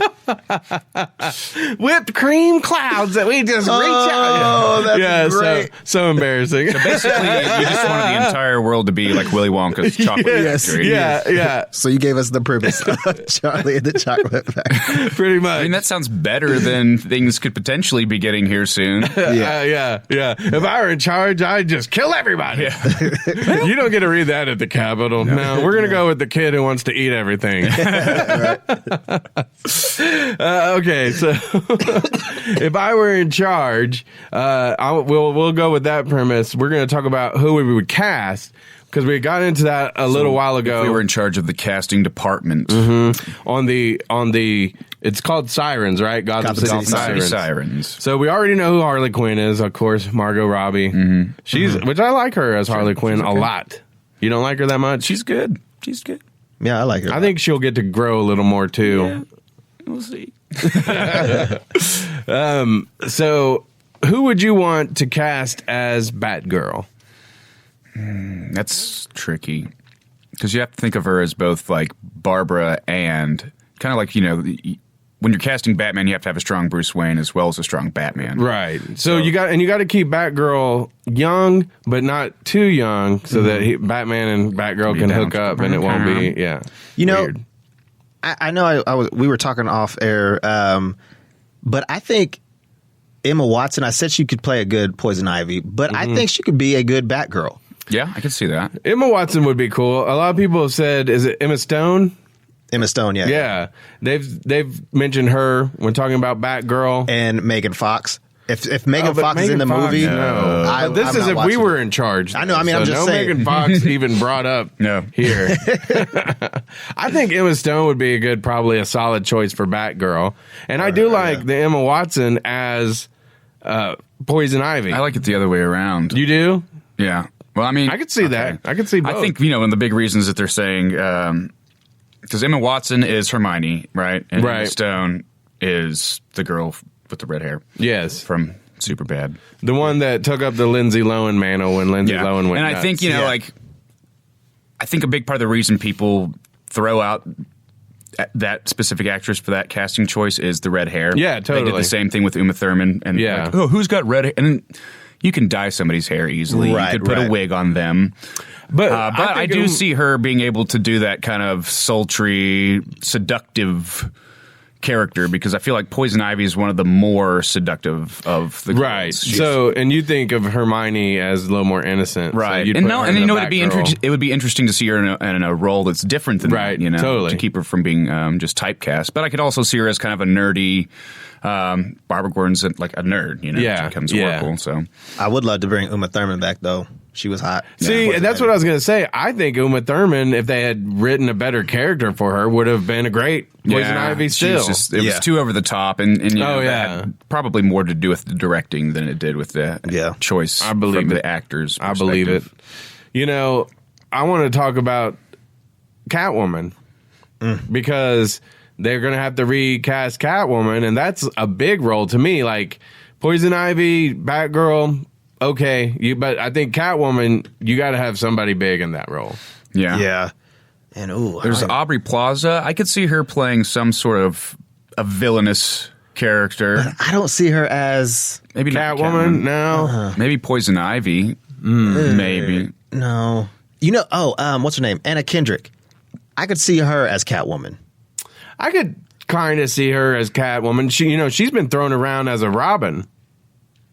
B: whipped cream clouds that we just reach out.
A: Oh, that's great.
B: So embarrassing.
C: Basically, you just wanted the entire world to be like Willy Wonka's chocolate factory.
B: Yeah.
A: So you gave us the premise of Charlie and the Chocolate Factory.
B: Pretty much.
C: I mean, that sounds better than things could potentially be getting here soon.
B: Yeah. If I were in charge, I'd just kill everybody. You don't get to read that at the Capitol. No, we're going to go with the kid who wants to eat everything. Okay, so if I were in charge, we'll go with that premise. We're going to talk about who we would cast, because we got into that a little while ago.
C: We were in charge of the casting department.
B: On the it's called Sirens, right? Gotham City Sirens. So we already know who Harley Quinn is, of course, Margot Robbie. She's which I like her as Harley Quinn a lot. You don't like her that much?
C: She's good.
A: Yeah, I like her.
B: I think she'll get to grow a little more too.
C: Yeah, we'll see.
B: So who would you want to cast as Batgirl?
C: That's tricky, because you have to think of her as both like Barbara and kind of like, when you're casting Batman, you have to have a strong Bruce Wayne as well as a strong Batman.
B: Right. So you got to keep Batgirl young, but not too young, so that Batman and Batgirl can hook up, and it won't be weird.
A: I know we were talking off air, but I think Emma Watson, I said she could play a good Poison Ivy, but I think she could be a good Batgirl.
C: Yeah, I can see that.
B: Emma Watson would be cool. A lot of people have said, is it Emma Stone?
A: Emma Stone, yeah.
B: Yeah. They've mentioned her when talking about Batgirl.
A: And Megan Fox. If Megan Fox is in the movie,
B: no. This is if we were in charge.
A: I know. I mean, I'm just saying.
B: Megan Fox even brought up here. I think Emma Stone would be probably a solid choice for Batgirl, and I do like the Emma Watson as Poison Ivy.
C: I like it the other way around.
B: You do?
C: Yeah. Well, I mean,
B: I could see that. I could see both.
C: I think one of the big reasons that they're saying, because Emma Watson is Hermione, right? And Emma Stone is the girl with the red hair.
B: Yes.
C: From Superbad.
B: The one that took up the Lindsay Lohan mantle when Lindsay Lohan went
C: And
B: nuts.
C: I think, I think a big part of the reason people throw out that specific actress for that casting choice is the red hair.
B: Yeah, totally.
C: They did the same thing with Uma Thurman. And who's got red hair? And you can dye somebody's hair easily.
A: Right,
C: you could put a wig on them.
B: But
C: I do see her being able to do that kind of sultry, seductive character, because I feel like Poison Ivy is one of the more seductive of the girls.
B: Right. So, and you think of Hermione as a little more innocent.
C: Right.
B: So
C: it would be interesting to see her in a role that's different than that,
B: totally.
C: to keep her from being just typecast. But I could also see her as kind of a nerdy. Barbara Gordon's like a nerd, she becomes Oracle. So
A: I would love to bring Uma Thurman back, though. She was hot.
B: See, and that's what I was going to say. I think Uma Thurman, if they had written a better character for her, would have been a great Poison Ivy still.
C: It was too over the top, and that had probably more to do with the directing than it did with the choice from the actors'
B: I believe it. I want to talk about Catwoman because they're going to have to recast Catwoman, and that's a big role to me. Like Poison Ivy, Batgirl, okay, but I think Catwoman, you got to have somebody big in that role.
C: Yeah.
A: And
C: there's Aubrey Plaza. I could see her playing some sort of a villainous character.
A: But I don't see her as
C: Maybe not
B: Catwoman? No.
C: Maybe Poison Ivy. Maybe.
A: no. You know, what's her name? Anna Kendrick. I could see her as Catwoman.
B: I could kind of see her as Catwoman. She's been thrown around as a Robin.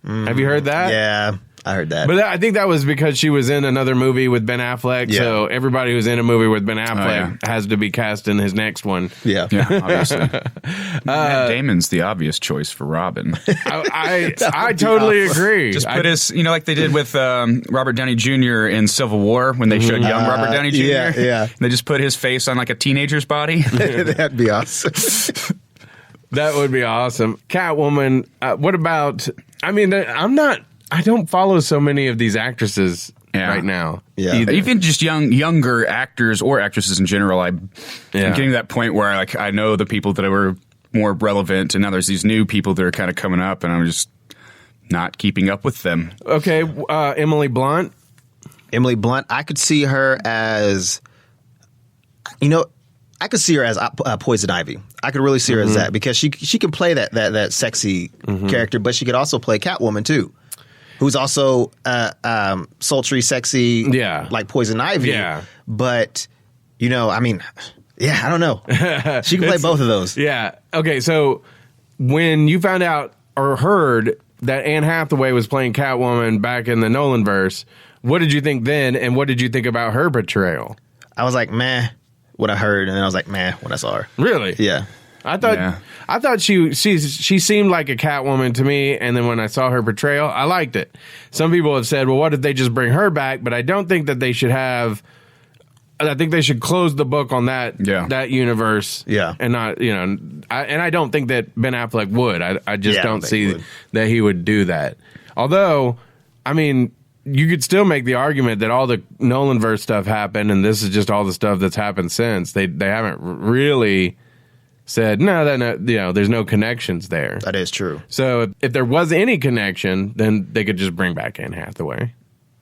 B: Have you heard that?
A: Yeah, I heard that.
B: But I think that was because she was in another movie with Ben Affleck.
A: Yeah.
B: So everybody who's in a movie with Ben Affleck has to be cast in his next one.
A: Yeah.
C: Yeah, obviously. Matt Damon's the obvious choice for Robin.
B: I totally agree.
C: Just put his, like they did with Robert Downey Jr. in Civil War when they showed young Robert Downey Jr.
A: Yeah.
C: They just put his face on like a teenager's body.
A: That'd be awesome.
B: That would be awesome. Catwoman, what about, I don't follow so many of these actresses right now.
A: Yeah.
B: either.
C: Even just younger actors or actresses in general. I'm getting to that point where I know the people that were more relevant, and now there's these new people that are kind of coming up, and I'm just not keeping up with them.
B: Okay, Emily Blunt.
A: Emily Blunt, I could see her as, I could see her as Poison Ivy. I could really see her as that because she can play that sexy character, but she could also play Catwoman too, who's also sultry, sexy, like Poison Ivy.
B: Yeah.
A: But, I don't know. She can play both of those.
B: Yeah. Okay, so when you found out or heard that Anne Hathaway was playing Catwoman back in the Nolanverse, what did you think then, and what did you think about her portrayal?
A: I was like, meh, what I heard, and then I was like, meh, when I saw her.
B: Really?
A: Yeah.
B: I thought she seemed like a Catwoman to me, and then when I saw her portrayal, I liked it. Some people have said, well, what if they just bring her back? But I don't think that they should have. I think they should close the book on that universe.
A: Yeah.
B: And not, I don't think that Ben Affleck would. I just don't see that he would do that. Although, you could still make the argument that all the Nolanverse stuff happened, and this is just all the stuff that's happened since. They haven't really said, there's no connections there.
A: That is true.
B: So if there was any connection, then they could just bring back Anne Hathaway.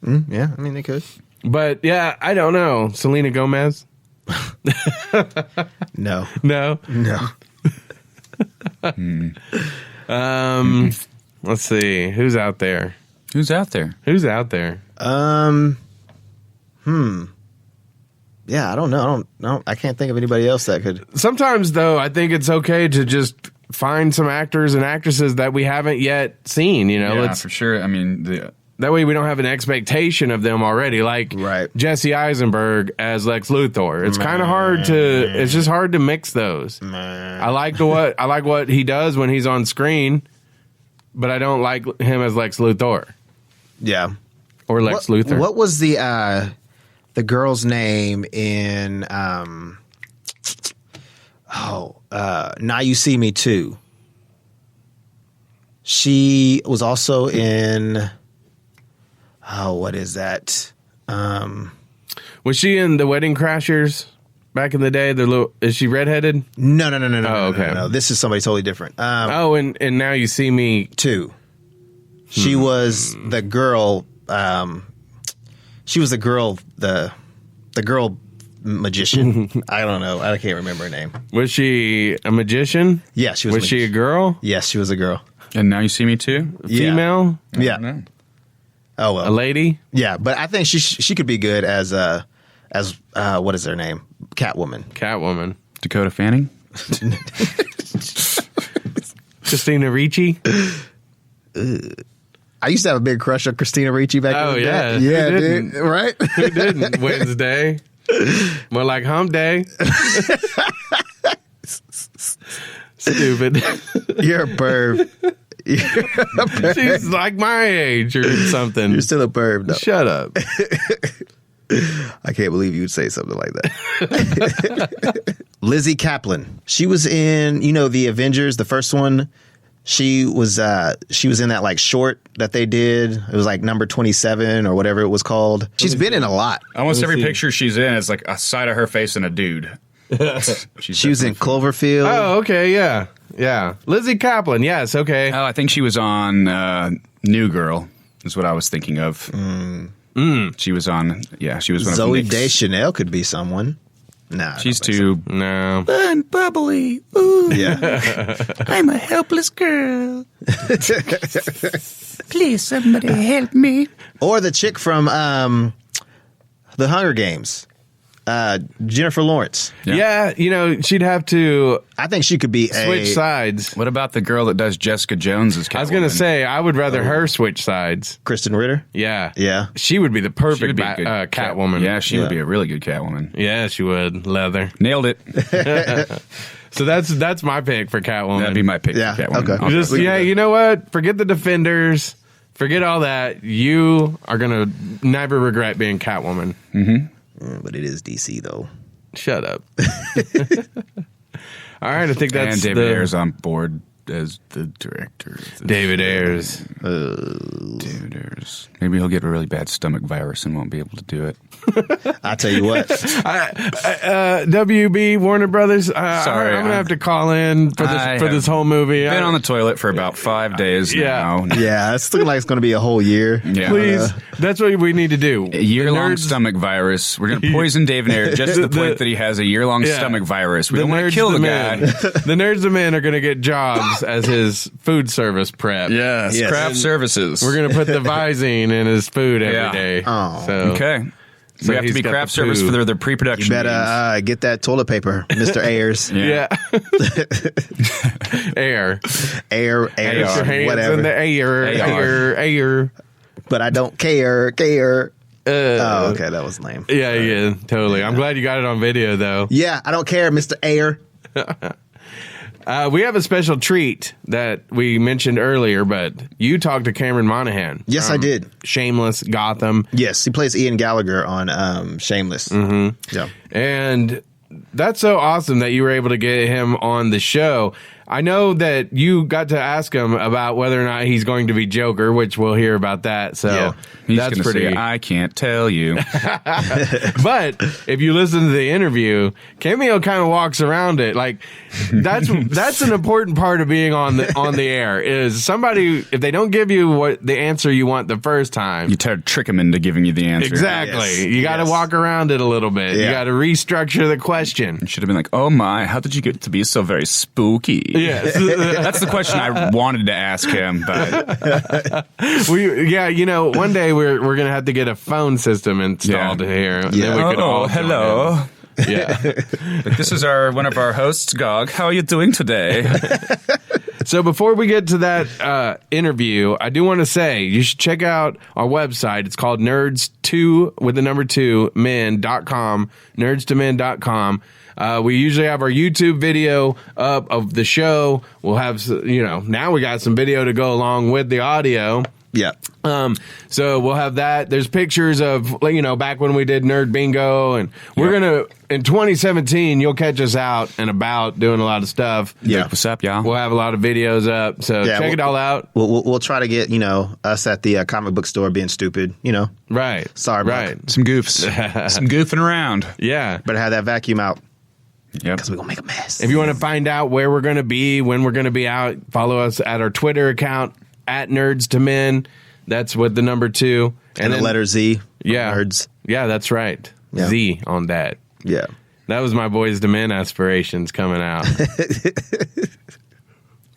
A: Yeah, they could.
B: But yeah, I don't know. Selena Gomez?
A: No.
B: No?
A: No.
B: Let's see. Who's out there?
C: Who's out there?
A: Yeah, I don't know. I can't think of anybody else that could.
B: Sometimes, though, I think it's okay to just find some actors and actresses that we haven't yet seen.
C: Yeah, for sure.
B: That way we don't have an expectation of them already. Like Jesse Eisenberg as Lex Luthor. It's kind of hard it's just hard to mix those. I like what he does when he's on screen, but I don't like him as Lex Luthor.
A: Yeah.
B: Or Lex Luthor.
A: What was the girl's name in Now You See Me Too? She was also in what is that?
B: Was she in The Wedding Crashers back in the day? Is she redheaded?
A: No.
B: Oh, okay.
A: No. This is somebody totally different.
B: And Now You See Me
A: Too. She was the girl. She was the girl. The girl magician. I don't know. I can't remember her name.
B: Was she a magician?
A: Yeah, she was.
B: Was she a girl?
A: Yes, she was a girl.
C: And Now You See Me Too?
B: Female?
A: Yeah. Oh well.
B: A lady?
A: Yeah, but I think she could be good as what is her name? Catwoman.
C: Dakota Fanning?
B: Christina Ricci?
A: I used to have a big crush on Christina Ricci back in the day.
B: Yeah.
A: Yeah, dude. Right?
B: Who didn't? Wednesday. More like hump day. Stupid.
A: You're a perv.
B: She's like my age or something.
A: You're still a perv, though.
B: Shut up.
A: I can't believe you would say something like that. Lizzie Kaplan. She was in, the Avengers, the first one. She was in that like short that they did. It was like number 27 or whatever it was called. She's been in a lot.
C: Almost every picture she's in is like a side of her face and a dude.
A: She was in Cloverfield.
B: Oh, okay, yeah. Yeah. Lizzie Kaplan, yes, okay.
C: Oh, I think she was on New Girl, is what I was thinking of. She was on, she was one
A: Zooey
C: of Nick's.
A: Deschanel could be someone. Nah,
C: She's too
B: No.
C: fun, bubbly. Ooh,
A: Yeah.
C: I'm a helpless girl. Please, somebody help me.
A: Or the chick from The Hunger Games, Jennifer Lawrence.
B: Yeah, she'd have to
A: I think she could be
B: switch sides.
C: What about the girl that does Jessica Jones's Catwoman?
B: I was going to say, I would rather her switch sides.
A: Kristen Ritter.
B: Yeah.
A: Yeah.
B: She would be the
C: She would
B: perfect
C: be a good
B: Catwoman.
C: Yeah, she
A: Yeah.
C: would be a really good Catwoman.
B: Yeah, she would. Leather.
C: Nailed it.
B: So that's my pick for Catwoman.
C: That'd be my pick
A: Yeah,
C: for Catwoman.
A: okay.
C: I'll
B: Just,
C: go with that.
B: you know what? Forget the Defenders. Forget all that. You are going to never regret being Catwoman.
A: But it is DC, though.
B: Shut up. All right, I think that's
C: And David Ayer's on board as the director.
B: David Ayers.
C: David Ayers. Maybe he'll get a really bad stomach virus and won't be able to do it.
A: I tell you what.
B: WB Warner Brothers.
C: Sorry,
B: I'm gonna have to call in for this whole movie.
C: Been on the toilet for about 5 days now.
A: Yeah, it's looking like it's going to be a whole year.
C: Yeah.
B: Please, that's what we need to do.
C: A year-long
B: Nerds-
C: stomach virus. We're going to poison David Ayer just to the point that he has a year-long
B: Yeah.
C: stomach virus. We
B: The
C: don't want
B: nerds
C: to kill the
B: men.
C: guy.
B: The nerds of men are going to get jobs as his food service prep.
C: Yes,
A: Yes.
C: craft
A: And
C: services.
B: We're going to put the Visine in his food every
C: Yeah.
B: day.
A: Oh.
B: So,
C: Okay.
B: So
C: we have to
B: he's
C: be
B: got
C: craft
B: the
C: service
B: poo.
C: for their pre-production
A: You better get that toilet paper, Mr. Ayers.
B: Yeah. Air.
A: Air,
B: Put your hands
A: whatever.
B: in the air.
A: But I don't care. Oh, okay, that was lame.
B: Yeah, totally. I'm glad you got it on video, though.
A: Yeah, I don't care, Mr. Ayer.
B: We have a special treat that we mentioned earlier, but you talked to Cameron Monaghan.
A: Yes, I did.
B: Shameless, Gotham.
A: Yes, he plays Ian Gallagher on Shameless. Mm-hmm. Yeah.
B: And that's so awesome that you were able to get him on the show. I know that you got to ask him about whether or not he's going to be Joker, which we'll hear about that. So
A: Yeah.
C: He's
B: that's
C: going to
B: pretty.
C: say, I can't tell you.
B: But if you listen to the interview, Cameo kind of walks around it. Like that's an important part of being on the air is somebody, if they don't give you what the answer you want the first time.
C: You try to trick him into giving you the answer.
B: Exactly.
A: Yes.
B: You got to
A: Yes.
B: walk around it a little bit. You
A: Yeah.
B: got to restructure the question.
C: You should have been like, oh my, how did you get to be so very spooky?
B: Yes.
C: That's the question I wanted to ask him, but
B: One day we're going to have to get a phone system installed here. And then we could all join
C: hello.
B: in. Yeah.
C: But this is one of our hosts, Gog. How are you doing today?
B: So before we get to that interview, I do want to say you should check out our website. It's called nerds2men.com, nerds2men.com. We usually have our YouTube video up of the show. We'll have, now we got some video to go along with the audio.
A: Yeah.
B: So we'll have that. There's pictures of, back when we did Nerd Bingo, and we're going to, in 2017, you'll catch us out and about doing a lot of stuff.
A: Yeah.
C: What's up, y'all?
B: We'll have a lot of videos up. So
A: Yeah,
B: check it all out.
A: We'll try to get, us at the comic book store being stupid,
B: Right.
A: Sorry about
B: Right.
C: Some goofs. Some goofing around.
B: Yeah.
A: Better have that vacuum out
C: Yep.
A: because we're going to make a mess.
B: If you want to find out where we're going to be, when we're going to be out, follow us at our Twitter account, at Nerds2Men. That's with the number 2.
A: and the
B: then-
A: letter Z.
B: Yeah.
A: Nerds.
B: Yeah, that's right.
A: Yeah.
B: Z on that.
A: Yeah.
B: That was my Boys to Men aspirations coming out.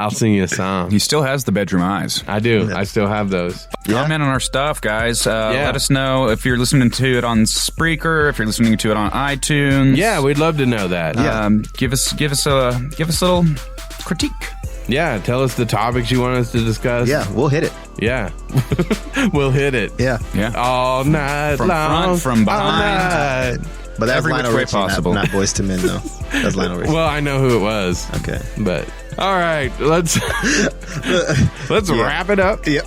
B: I'll sing you a song.
C: He still has the bedroom eyes.
B: I do. I still have those.
C: Comment on our stuff, guys. Let us know if you're listening to it on Spreaker, if you're listening to it on iTunes.
B: Yeah, we'd love to know that.
C: Give us a little critique.
B: Yeah, tell us the topics you want us to discuss.
A: Yeah, we'll hit it.
B: Yeah. We'll hit it.
A: Yeah.
C: Yeah.
B: All night
C: From
B: long.
C: front, from behind.
B: All night.
A: But that's
C: Every
A: Lionel
C: which way
A: Richie,
C: possible.
A: not Boys to Men, though. That's Lionel Richie.
B: Well, I know who it was.
A: Okay.
B: But all right, let's wrap it up.
A: Yep.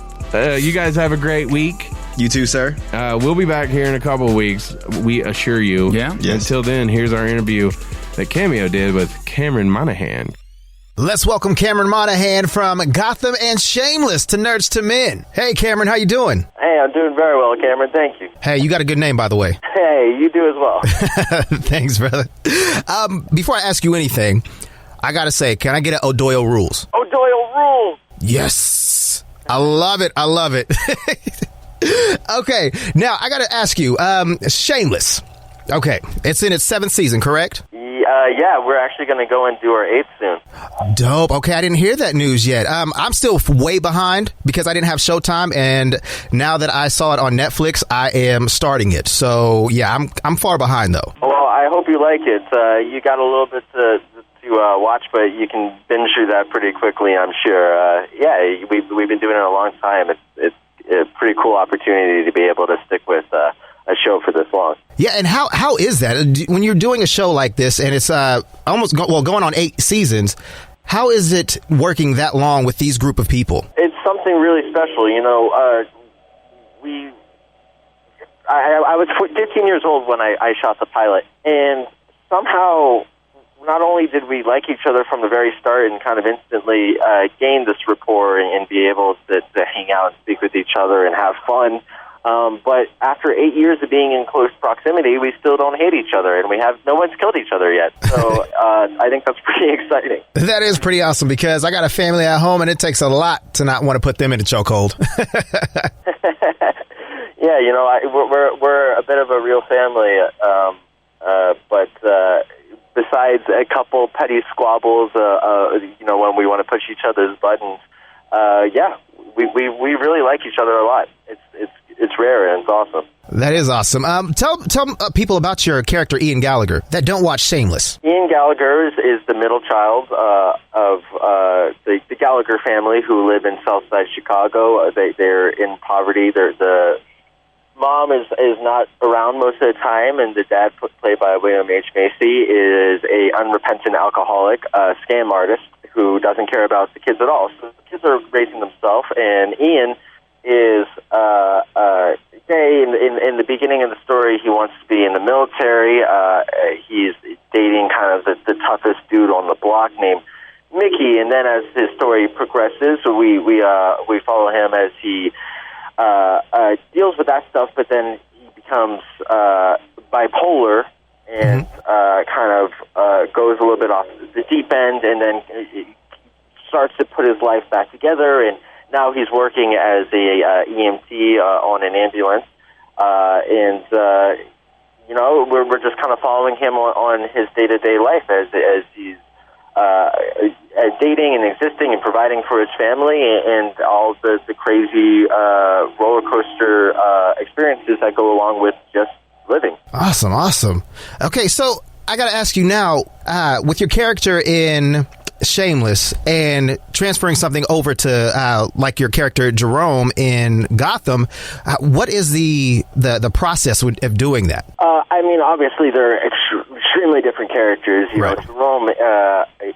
B: You guys have a great week.
A: You too, sir.
B: We'll be back here in a couple of weeks. We assure you.
C: Yeah.
A: Yes.
B: Until then, here's our interview that Cameo did with Cameron Monaghan.
A: Let's welcome Cameron Monaghan from Gotham and Shameless to Nerds to Men. Hey, Cameron, how you doing?
D: Hey, I'm doing very well, Cameron. Thank you.
A: Hey, you got a good name, by the way.
D: Hey, you do as well.
A: Thanks, brother. Before I ask you anything, I got to say, can I get an O'Doyle rules?
D: O'Doyle rules.
A: Yes. I love it. I love it. Okay, now I got to ask you, Shameless. Okay. It's in its 7th season, correct?
D: Yeah, we're actually going to go and do our 8th soon.
A: Dope. Okay, I didn't hear that news yet. I'm still way behind because I didn't have Showtime, and now that I saw it on Netflix, I am starting it. So yeah, I'm far behind though.
D: Well, I hope you like it. You got a little bit to watch, but you can binge through that pretty quickly, I'm sure. Yeah, we've been doing it a long time. It's a pretty cool opportunity to be able to stick with a show for this long.
A: Yeah, and how is that when you're doing a show like this and it's going on 8 seasons? How is it working that long with these group of people?
D: It's something really special. You know, I was 15 years old when I shot the pilot, and somehow not only did we like each other from the very start and kind of instantly gain this rapport and be able to hang out and speak with each other and have fun, but after 8 years of being in close proximity, we still don't hate each other, and no one's killed each other yet. So I think that's pretty exciting.
A: That is pretty awesome because I got a family at home, and it takes a lot to not want to put them in a chokehold.
D: Yeah, you know, we're a bit of a real family, but besides a couple petty squabbles, you know, when we want to push each other's buttons, yeah, we really like each other a lot. It's rare and it's awesome.
A: That is awesome. Tell people about your character Ian Gallagher that don't watch Shameless.
D: Ian Gallagher is the middle child of the Gallagher family who live in Southside Chicago. They're in poverty. The mom is not around most of the time, and the dad, played by William H. Macy, is a unrepentant alcoholic, scam artist who doesn't care about the kids at all. So the kids are raising themselves, and Ian is gay. In the beginning of the story, he wants to be in the military. He's dating kind of the toughest dude on the block named Mickey, and then as his story progresses, we follow him as he deals with that stuff, but then he becomes bipolar and kind of goes a little bit off the deep end, and then starts to put his life back together, and now he's working as a EMT on an ambulance, and you know, we're just kind of following him on his day-to-day life as he's dating and existing and providing for his family and all the crazy roller coaster experiences that go along with just living.
A: Awesome. Okay, so I got to ask you now, with your character in Shameless and transferring something over to like your character Jerome in Gotham, what is the process of doing that?
D: I mean, obviously they're extremely different characters. You know, Jerome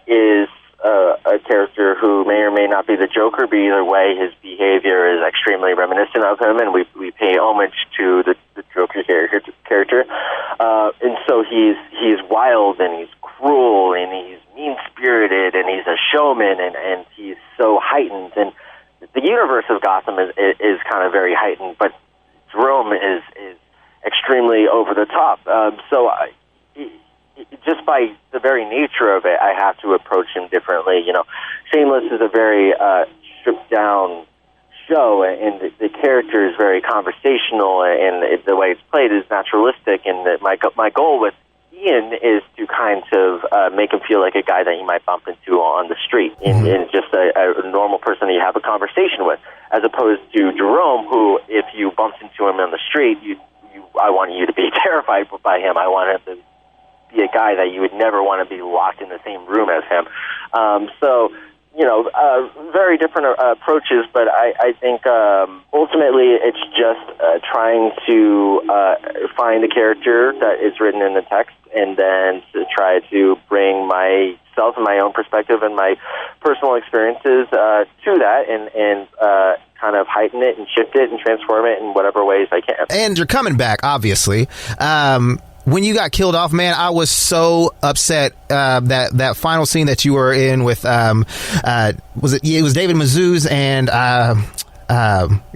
D: is a character who may or may not be the Joker, but either way, his behavior is extremely reminiscent of him, and we pay homage to the Joker character. And so he's wild and he's cruel and he's mean-spirited and he's a showman and he's so heightened. And the universe of Gotham is kind of very heightened, but Jerome is extremely over the top. So just by the very nature of it, I have to approach him differently. You know, Shameless is a very stripped-down show, and the character is very conversational, and the way it's played is naturalistic. And my goal with Ian is to kind of make him feel like a guy that you might bump into on the street, and just a normal person that you have a conversation with, as opposed to Jerome, who, if you bumped into him on the street, I want you to be terrified by him. I want him to be a guy that you would never want to be locked in the same room as him. So, you know, very different approaches, but I think ultimately it's just trying to find a character that is written in the text, and then to try to bring myself and my own perspective and my personal experiences to that, and kind of heighten it and shift it and transform it in whatever ways I can.
A: And you're coming back, obviously. When you got killed off, man, I was so upset. That final scene that you were in with, was it? It was David Mazouz and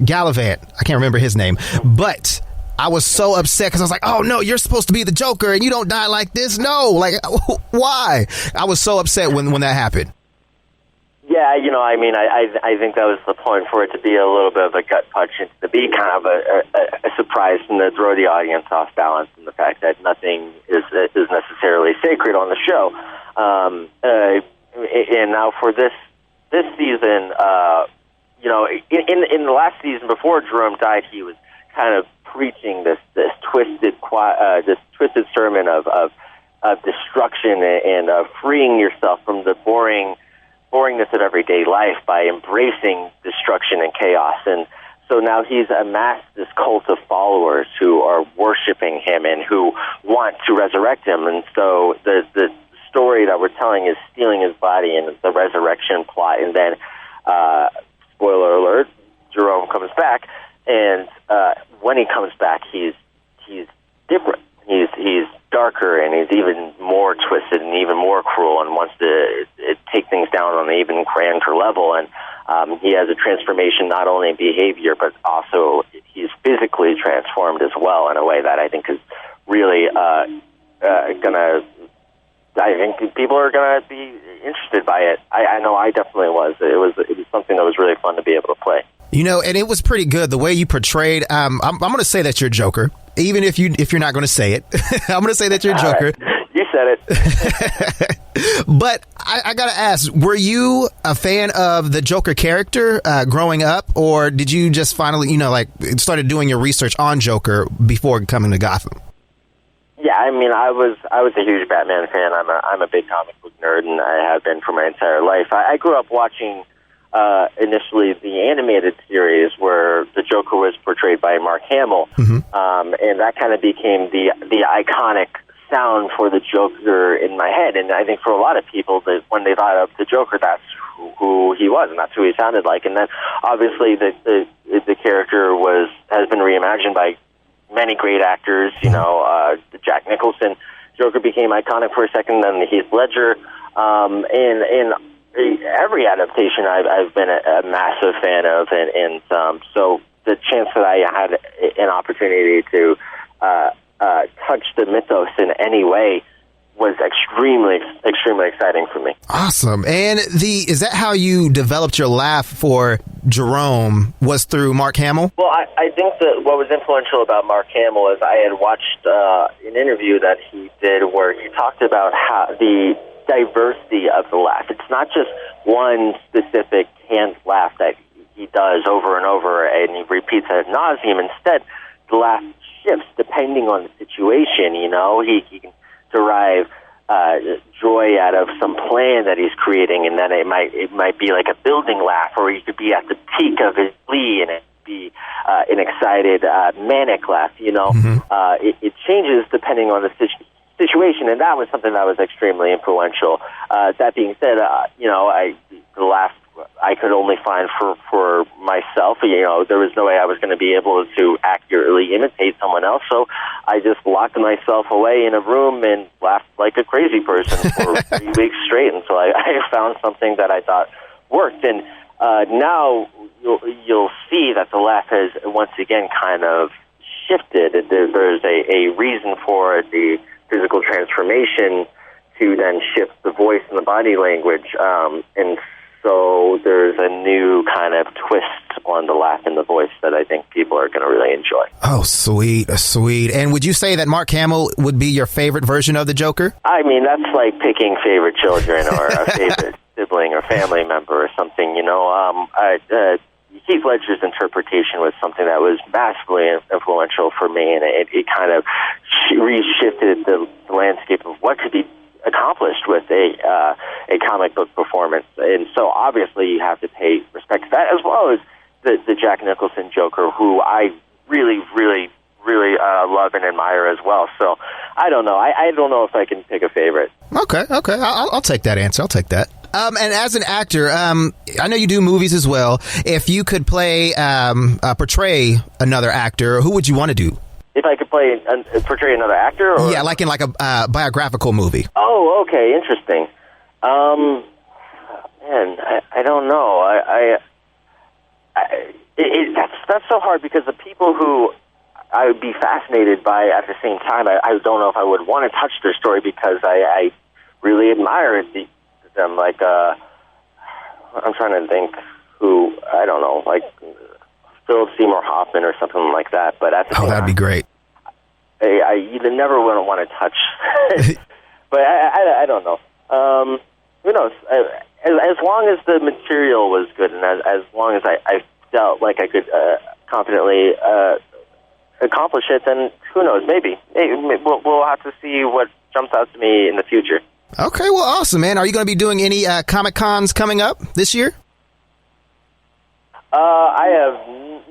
A: Gallivant. I can't remember his name, but I was so upset because I was like, "Oh no, you're supposed to be the Joker, and you don't die like this." No, like why? I was so upset when that happened.
D: Yeah, I mean, I think that was the point, for it to be a little bit of a gut punch and to be kind of a surprise and to throw the audience off balance, and the fact that nothing is necessarily sacred on the show. And now for this season, in the last season before Jerome died, he was kind of preaching this twisted sermon of destruction and freeing yourself from the boringness of everyday life by embracing destruction and chaos. And so now he's amassed this cult of followers who are worshiping him and who want to resurrect him. And so the story that we're telling is stealing his body and the resurrection plot. And then, spoiler alert, Jerome comes back, and when he comes back, he's different. He's darker, and he's even more twisted and even more cruel, and wants to take things down on an even grander level. And he has a transformation not only in behavior, but also he's physically transformed as well in a way that I think is really I think people are going to be interested by it. I know I definitely was. It was something that was really fun to be able to play.
A: And it was pretty good the way you portrayed. I'm going to say that you're Joker, even if you're not going to say it. I'm going to say that you're Joker.
D: Right. You said it.
A: But I got to ask, were you a fan of the Joker character growing up, or did you just finally, started doing your research on Joker before coming to Gotham?
D: Yeah, I mean, I was a huge Batman fan. I'm a big comic book nerd, and I have been for my entire life. I grew up watching initially the animated series where the Joker was portrayed by Mark Hamill, and that kind of became the iconic sound for the Joker in my head. And I think for a lot of people, that when they thought of the Joker, that's who he was, and that's who he sounded like. And then obviously the character has been reimagined by many great actors. Jack Nicholson. Joker became iconic for a second, then Heath Ledger, and every adaptation I've been a massive fan of, and so the chance that I had an opportunity to touch the mythos in any way was extremely, extremely exciting for me.
A: Awesome. And is that how you developed your laugh for Jerome, was through Mark Hamill?
D: Well, I think that what was influential about Mark Hamill is I had watched an interview that he did where he talked about how the diversity of the laugh. It's not just one specific canned laugh that he does over and over and he repeats ad nauseum. Instead, the laugh shifts depending on the situation. He can derive joy out of some plan that he's creating, and then it might be like a building laugh, or he could be at the peak of his glee and it be an excited manic laugh. It changes depending on the situation, and that was something that was extremely influential. That being said, the laugh I could only find for myself. There was no way I was going to be able to accurately imitate someone else, so I just locked myself away in a room and laughed like a crazy person for 3 weeks straight until I found something that I thought worked. And now you'll see that the laugh has once again kind of shifted. There's a reason for the physical transformation to then shift the voice and the body language, and so there's a new kind of twist on the laugh and the voice that I think people are going to really enjoy.
A: Oh, sweet. And would you say that Mark Hamill would be your favorite version of the Joker?
D: I mean, that's like picking favorite children or a favorite sibling or family member or something. Heath Ledger's interpretation was something that was massively influential for me, and it kind of reshifted the landscape of what could be accomplished with a comic book performance. And so obviously you have to pay respect to that, as well as the Jack Nicholson Joker, who I really, really, really love and admire as well. So I don't know. I don't know if I can pick a favorite.
A: Okay. I'll take that answer. I'll take that. And as an actor, I know you do movies as well. If you could portray another actor, who would you want to do?
D: If I could portray another actor? Or?
A: Yeah, like in a biographical movie.
D: Oh, okay, interesting. Man, I don't know. That's so hard, because the people who I would be fascinated by at the same time, I don't know if I would want to touch their story, because I really admire them. Like, I'm trying to think who, I don't know, like Philip Seymour Hoffman or something like that. But at the
A: Oh, that'd be great.
D: I either never would want to touch. But I don't know. Who knows? As long as the material was good, and as long as I felt like I could confidently accomplish it, then who knows? Maybe we'll have to see what jumps out to me in the future.
A: Okay, well, awesome, man. Are you going to be doing any Comic Cons coming up this year?
D: I have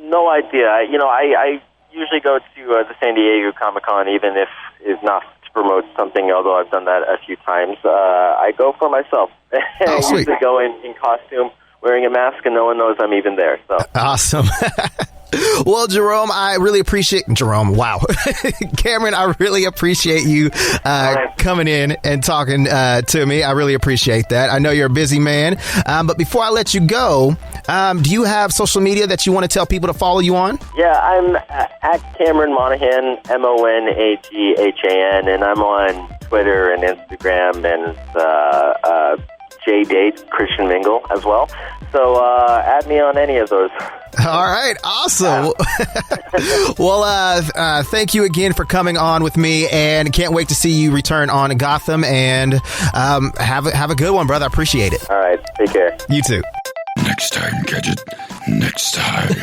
D: no idea. I usually go to the San Diego Comic Con, even if it's not to promote something, although I've done that a few times. I go for myself. I usually go in costume, wearing a mask, and no one knows I'm even there. So
A: awesome. Well, Jerome, I really appreciate Wow. Cameron, I really appreciate you coming in and talking to me. I really appreciate that. I know you're a busy man. But before I let you go, do you have social media that you want to tell people to follow you on?
D: Yeah, I'm at Cameron Monaghan, Monaghan, and I'm on Twitter and Instagram and JDate, Christian Mingle as well. So add me on any of those.
A: All right, awesome. Well, thank you again for coming on with me, and can't wait to see you return on Gotham. And have a good one, brother. I appreciate it.
D: All right, take care.
A: You too.
E: Next time, Gadget. Next time.